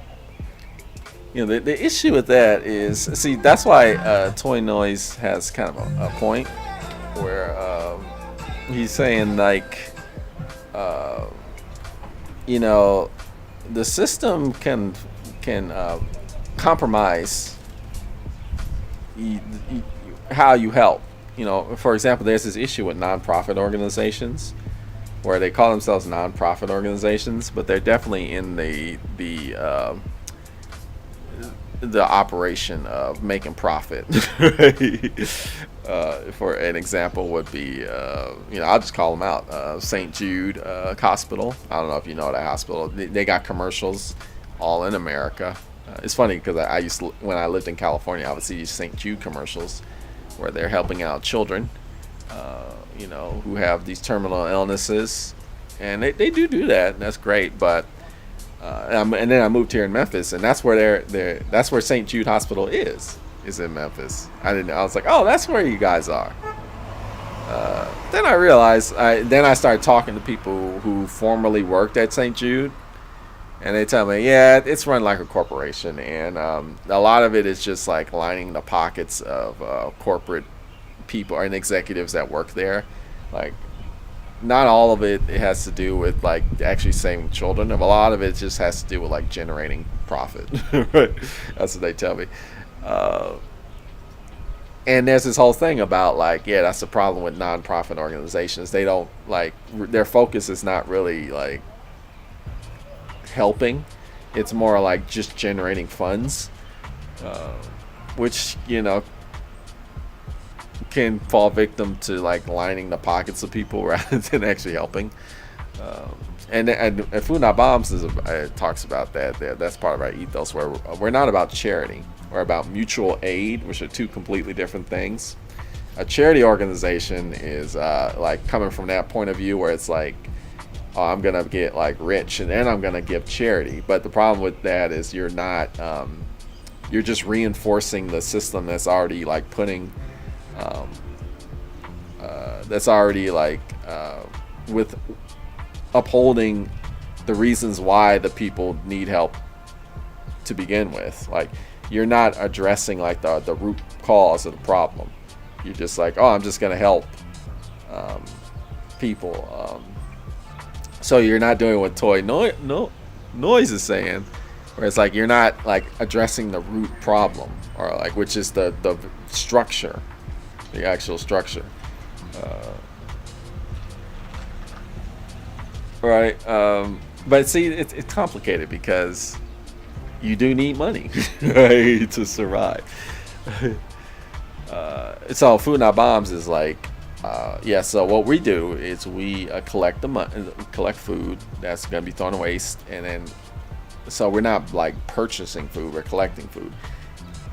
S3: the issue with that is, see, that's why Toy Noise has kind of a point where he's saying like, the system can compromise how you help. For example, there's this issue with nonprofit organizations where they call themselves nonprofit organizations, but they're definitely in the operation of making profit. For an example would be, I'll just call them out. St. Jude Hospital. I don't know if you know that hospital. They got commercials all in America. It's funny because I used to, when I lived in California, I would see these St. Jude commercials where they're helping out children, who have these terminal illnesses, and they do that, and that's great. But and then I moved here in Memphis, and that's where that's where St. Jude Hospital is in Memphis. I was like, oh, that's where you guys are. Then I realized, then I started talking to people who formerly worked at St. Jude, and they tell me, yeah, it's run like a corporation, and a lot of it is just like lining the pockets of corporate people and executives that work there. Like, not all of it has to do with like actually saving children. A lot of it just has to do with like generating profit. Right? That's what they tell me. And there's this whole thing about like, yeah, that's the problem with nonprofit organizations. They don't like, their focus is not really like helping. It's more like just generating funds, which, can fall victim to like lining the pockets of people rather than actually helping. And Food Not Bombs talks about that. That's part of our ethos, where we're not about charity. We're about mutual aid, which are two completely different things. A charity organization is like coming from that point of view, where it's like, oh, I'm gonna get like rich and then I'm gonna give charity. But the problem with that is you're not, you're just reinforcing the system that's already like putting, that's already like with upholding the reasons why the people need help to begin with. Like, you're not addressing like the root cause of the problem. You're just like, oh, I'm just gonna help people. So you're not doing what Toy Noise is saying, where it's like you're not like addressing the root problem, or like, which is the structure, the actual structure. Right. But see, it's complicated because you do need money, right, to survive. So Food Not Bombs is like, so what we do is we collect food that's going to be thrown to waste, and then so we're not like purchasing food, we're collecting food,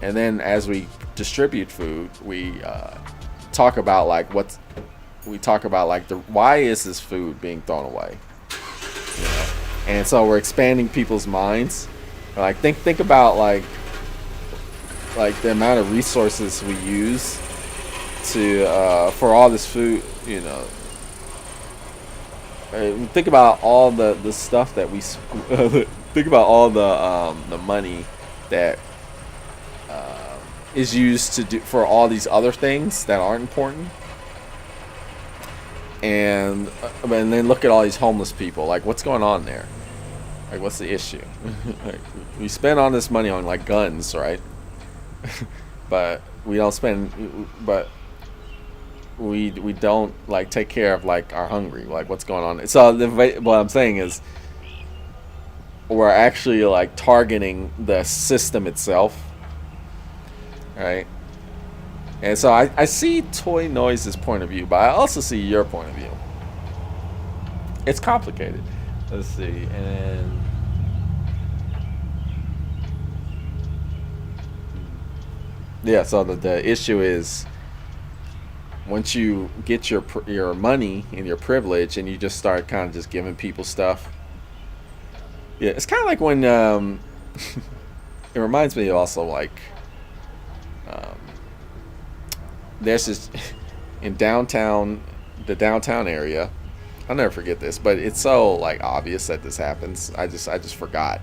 S3: and then as we distribute food, we talk about like why is this food being thrown away, and so we're expanding people's minds. Like, think about like the amount of resources we use to for all this food, think about all the stuff that we think about all the money that is used to do for all these other things that aren't important, and then look at all these homeless people. Like, what's going on there? Like, what's the issue? Like, we spend all this money on like guns, right? But we don't like take care of like our hungry. Like, what's going on? So what I'm saying is, we're actually like targeting the system itself, right? And so I see Toy Noise's point of view, but I also see your point of view. It's complicated. Let's see, and yeah, so the issue is, once you get your money and your privilege, and you just start kind of just giving people stuff. Yeah, it's kind of like when it reminds me also like there's this in the downtown area. I'll never forget this, but it's so like obvious that this happens. I just forgot.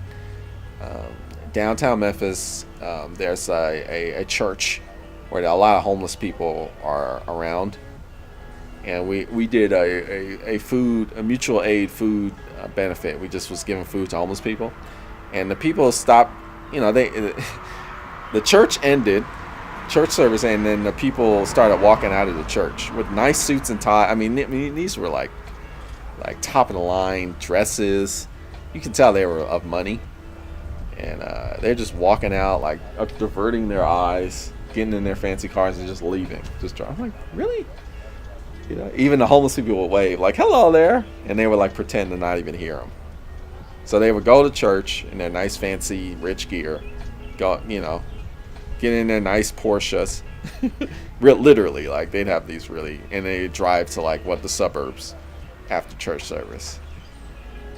S3: Downtown Memphis, there's a church where a lot of homeless people are around, and we did a mutual aid food benefit. We just was giving food to homeless people, and the people stopped. The church ended, church service, and then the people started walking out of the church with nice suits and ties. I mean, these were like top of the line dresses. You can tell they were of money, and they're just walking out, like diverting their eyes, getting in their fancy cars and just leaving. I'm like, really? Even the homeless people would wave like, hello there, and they would like pretend to not even hear them. So they would go to church in their nice, fancy, rich gear, go, get in their nice Porsches, literally, like they'd have these and they'd drive to like the suburbs after church service.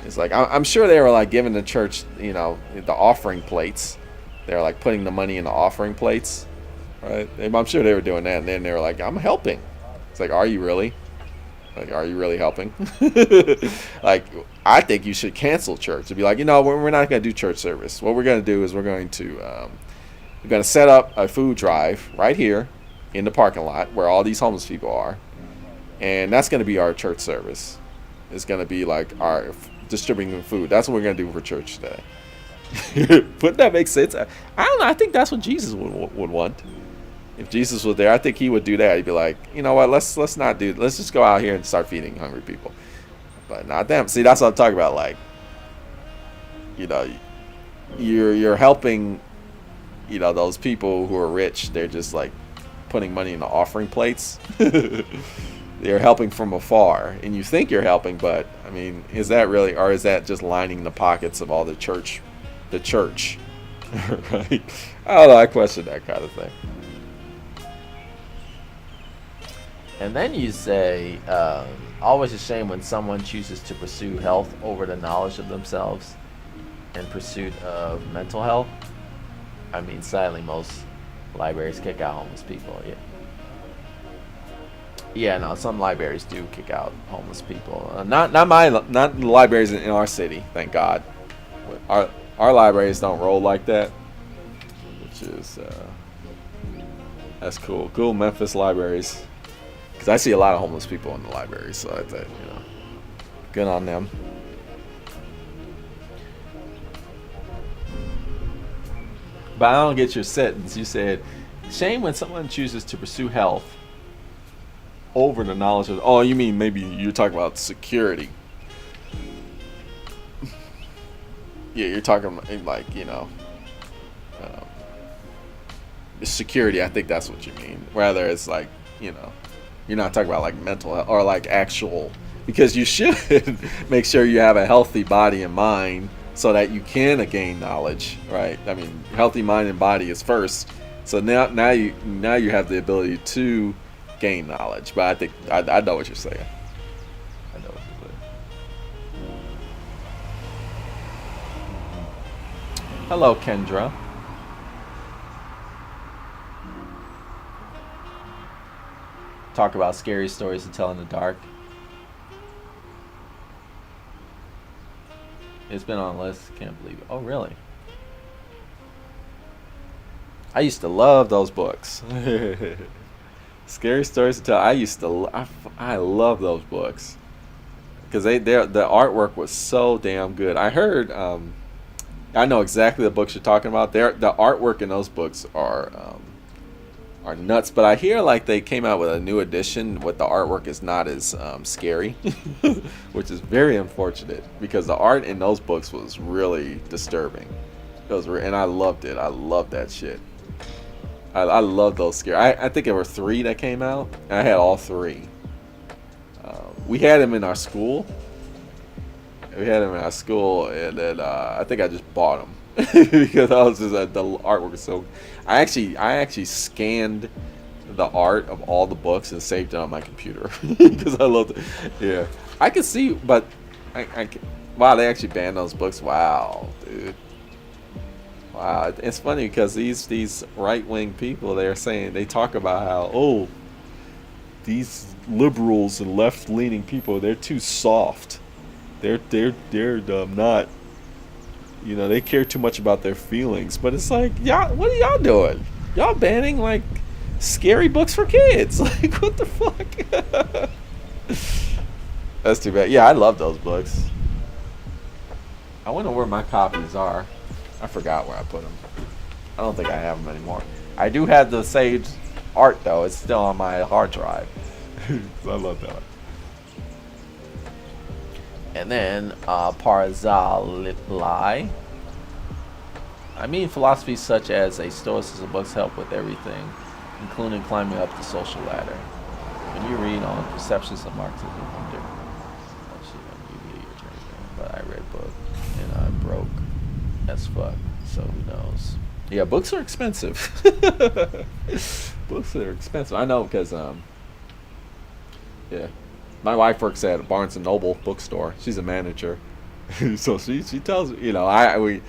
S3: It's like I'm sure they were like giving the church, the offering plates. They're like putting the money in the offering plates, right? I'm sure they were doing that, and then they were like, "I'm helping." It's like, "Are you really? Like, are you really helping?" Like, I think you should cancel church. To be like, we're not going to do church service. What we're going to do is we're going to set up a food drive right here in the parking lot where all these homeless people are, and that's going to be our church service. It's going to be like our distributing food. That's what we're going to do for church today. Wouldn't that make sense? I don't know. I think that's what Jesus would want. If Jesus was there, I think he would do that. He'd be like, you know what? Let's not do. Let's just go out here and start feeding hungry people. But not them. See, that's what I'm talking about. Like, you're helping. Those people who are rich. They're just like putting money in the offering plates. They're helping from afar, and you think you're helping, but I mean, is that really, or is that just lining the pockets of all the church? Right? I don't know. I question that kind of thing.
S2: And then you say, always a shame when someone chooses to pursue health over the knowledge of themselves in pursuit of mental health. I mean, sadly, most libraries kick out homeless people. Yeah. Yeah, no, some libraries do kick out homeless people. Not the libraries in our city, thank God. Our libraries don't roll like that, which is that's cool. Cool Memphis libraries, because I see a lot of homeless people in the libraries, so I thought, good on them. But I don't get your sentence. You said, shame when someone chooses to pursue health over the knowledge of. Oh, you mean maybe you're talking about security? Yeah, you're talking like security. I think that's what you mean. Rather, it's like you're not talking about like mental health or like actual, because you should make sure you have a healthy body and mind so that you can gain knowledge, right? I mean, healthy mind and body is first. So now you have the ability to gain knowledge. But I think I know what you're saying. I know what you're saying. Hello, Kendra. Talk about scary stories to tell in the dark. It's been on the list. Can't believe it. Oh, really? I used to love those books. Scary stories to tell. I love those books because the artwork was so damn good. I heard. I know exactly the books you're talking about. The artwork in those books are nuts. But I hear like they came out with a new edition with the artwork is not as scary, which is very unfortunate because the art in those books was really disturbing. And I loved it. I loved that shit. I love those scary. I think there were 3 that came out. And I had all 3. We had them in our school. And then I think I just bought them because I was just the artwork was so. I actually scanned the art of all the books and saved it on my computer because I loved it. Yeah, I could see, but wow, they actually banned those books. Wow, dude. Wow, it's funny because these right-wing people, they talk about how these liberals and left-leaning people, they're too soft. They're not, they care too much about their feelings. But it's like, y'all, what are y'all doing? Y'all banning like scary books for kids? Like, what the fuck? That's too bad. Yeah, I love those books. I wonder where my copies are. I forgot where I put them. I don't think I have them anymore. I do have the saved art though. It's still on my hard drive. I love that. And then Parzalai. I mean, philosophies such as a Stoicism books help with everything, including climbing up the social ladder. When you read on perceptions of Marxism, but I read book, and as fuck. So who knows? Yeah, books are expensive. Books are expensive. I know because yeah, my wife works at a Barnes and Noble bookstore. She's a manager, so she tells me, we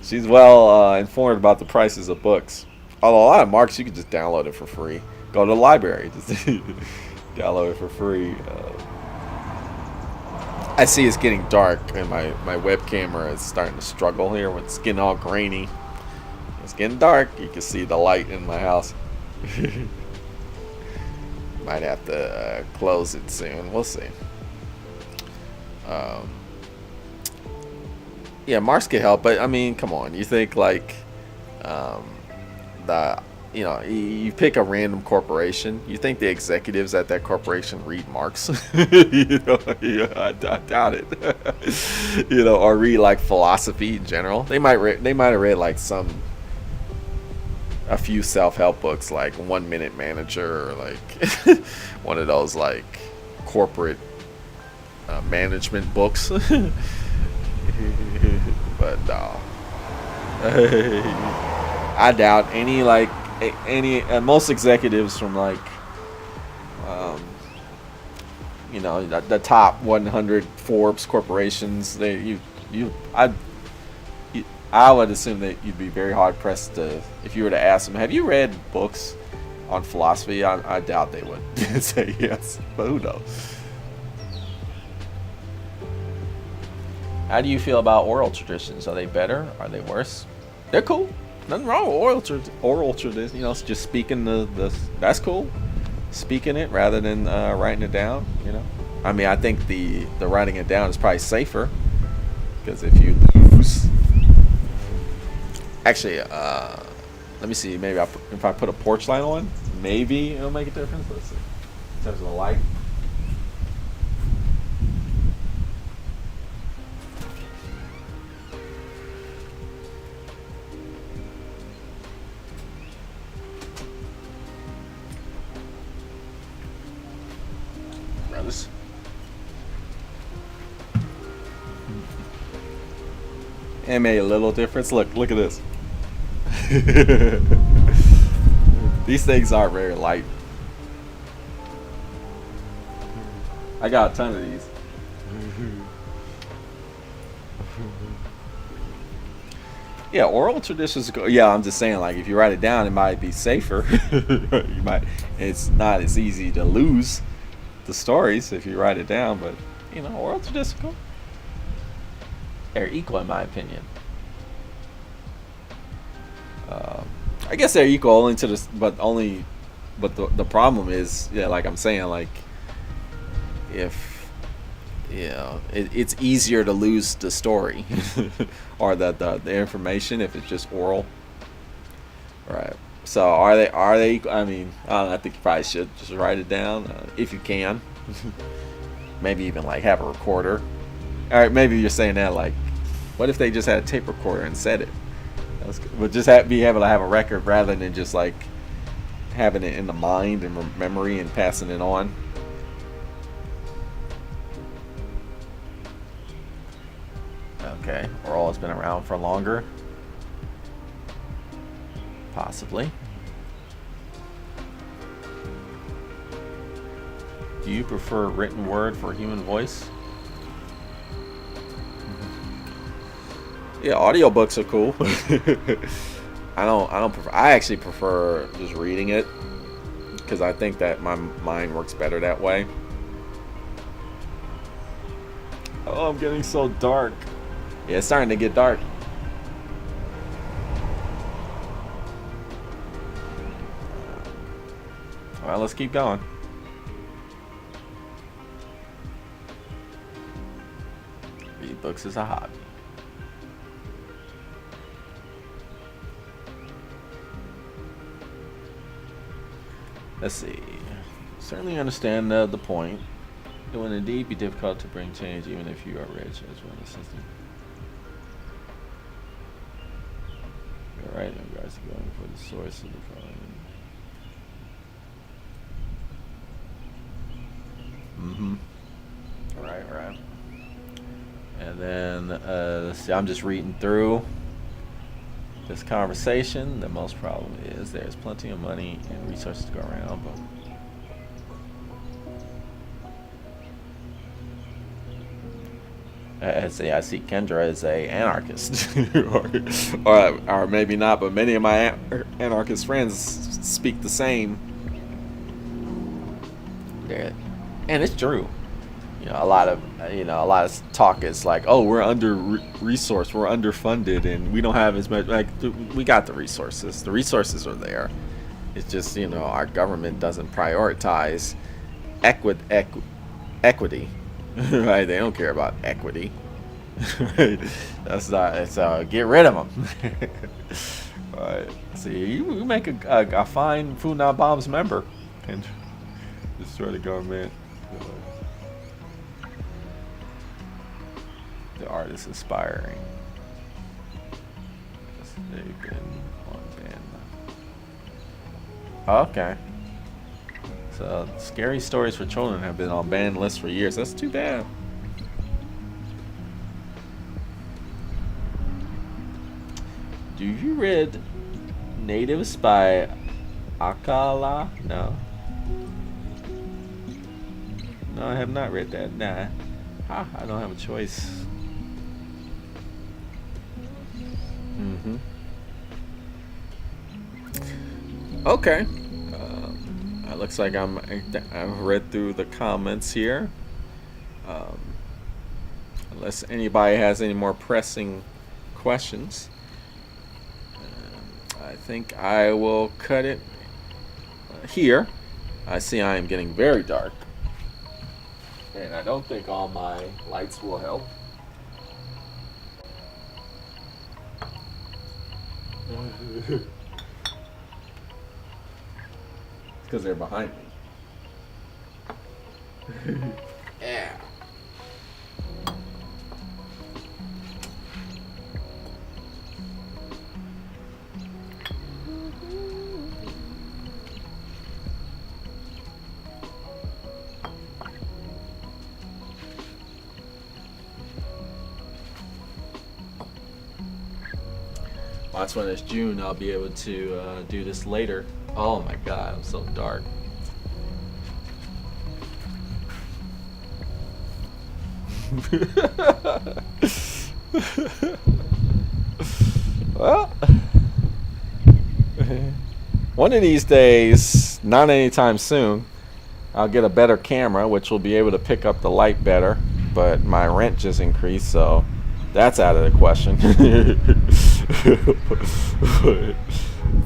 S2: she's well informed about the prices of books. Although a lot of marks you can just download it for free. Go to the library, just download it for free. I see it's getting dark, and my web camera is starting to struggle here when it's getting all grainy. It's getting dark. You can see the light in my house. Might have to close it soon. We'll see. Yeah, marks can help, but I mean, come on. You think like you pick a random corporation. You think the executives at that corporation read Marx? I doubt it. Or read like philosophy in general. They might have read like a few self-help books, like 1 Minute Manager, or like one of those like corporate management books. But no. I doubt most executives from like the top 100 Forbes corporations, I would assume that you'd be very hard pressed if you were to ask them, have you read books on philosophy? I doubt they would say yes, but who knows. How do you feel about oral traditions? Are they better? Are they worse? They're cool. Nothing wrong with oral tradition. It's just speaking that's cool. Speaking it rather than writing it down. I mean, I think the writing it down is probably safer, because if you lose, actually, let me see. Maybe if I put a porch light on, maybe it'll make a difference. Let's see. In terms of the light. It made a little difference. Look at this. These things aren't very light. I got a ton of these. Yeah, oral traditions go. Yeah, I'm just saying, like, if you write it down, it might be safer. It's not as easy to lose the stories if you write it down, but oral traditions go. They're equal, in my opinion. I guess they're equal only to this, but the problem is, like I'm saying, like, if it's easier to lose the story or the information if it's just oral, right? So are they? I mean, I think you probably should just write it down if you can. Maybe even like have a recorder. All right, maybe you're saying that, like, what if they just had a tape recorder and said it? But just be able to have a record rather than just like having it in the mind and memory and passing it on. Okay, oral has been around for longer. Possibly. Do you prefer written word for human voice? Yeah, audiobooks are cool. I actually prefer just reading it, because I think that my mind works better that way. Oh, I'm getting so dark. Yeah, it's starting to get dark. Well, let's keep going. Read books is a hobby. Let's see. Certainly understand the point. It will indeed be difficult to bring change even if you are rich as well as system. You're right in regards to going for the source of the problem. Right. And then Let's see, I'm just reading through this conversation. The most problem is there's plenty of money and resources to go around, but I see Kendra is a anarchist,
S1: or maybe not, but many of my anarchist friends speak the same.
S2: There, and it's true. A lot of talk is like, oh, we're under resourced, we're underfunded, and we don't have as much. Like, we got the resources. The resources are there. It's just our government doesn't prioritize equity. Right? They don't care about equity. Right? That's not. It's get rid of them. Right? See, you make a fine Food Not Bombs member and destroy the government. The art is inspiring. They've been on ban. Okay. So, scary stories for children have been on banned lists for years. That's too bad. Do you read Natives by Akala? No. No, I have not read that. Nah. I don't have a choice.
S1: Okay. It looks like I've read through the comments here. Unless anybody has any more pressing questions, I think I will cut it here. I see I am getting very dark, and I don't think all my lights will help. Because they're behind me. Yeah. That's when it's June. I'll be able to do this later. Oh my God, I'm so dark. Well, one of these days, not anytime soon, I'll get a better camera, which will be able to pick up the light better. But my rent just increased, so that's out of the question.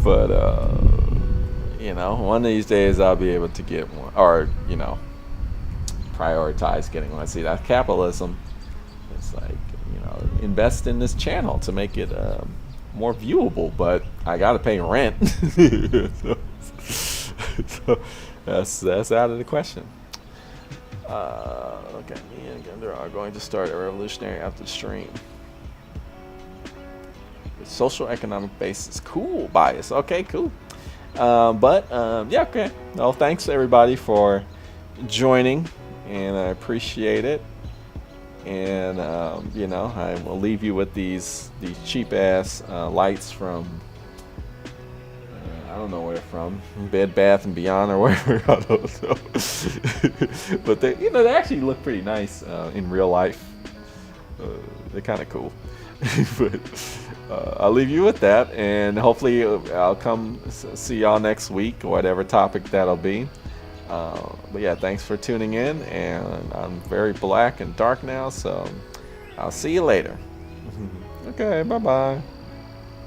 S1: but one of these days I'll be able to get one, or prioritize getting one. See, that's capitalism. It's like invest in this channel to make it more viewable, but I gotta pay rent. so that's out of the question. Okay, me and Gender are going to start a revolutionary after the stream. Social economic basis. Cool. Bias. Okay, cool. Yeah, okay. Well, thanks everybody for joining, and I appreciate it. And I will leave you with these cheap ass lights from I don't know where they're from, Bed Bath and Beyond or wherever. I don't know. But they actually look pretty nice in real life. They're kind of cool. But I'll leave you with that, and hopefully I'll come see y'all next week, whatever topic that'll be. But yeah, thanks for tuning in, and I'm very black and dark now, so I'll see you later. Okay, bye-bye.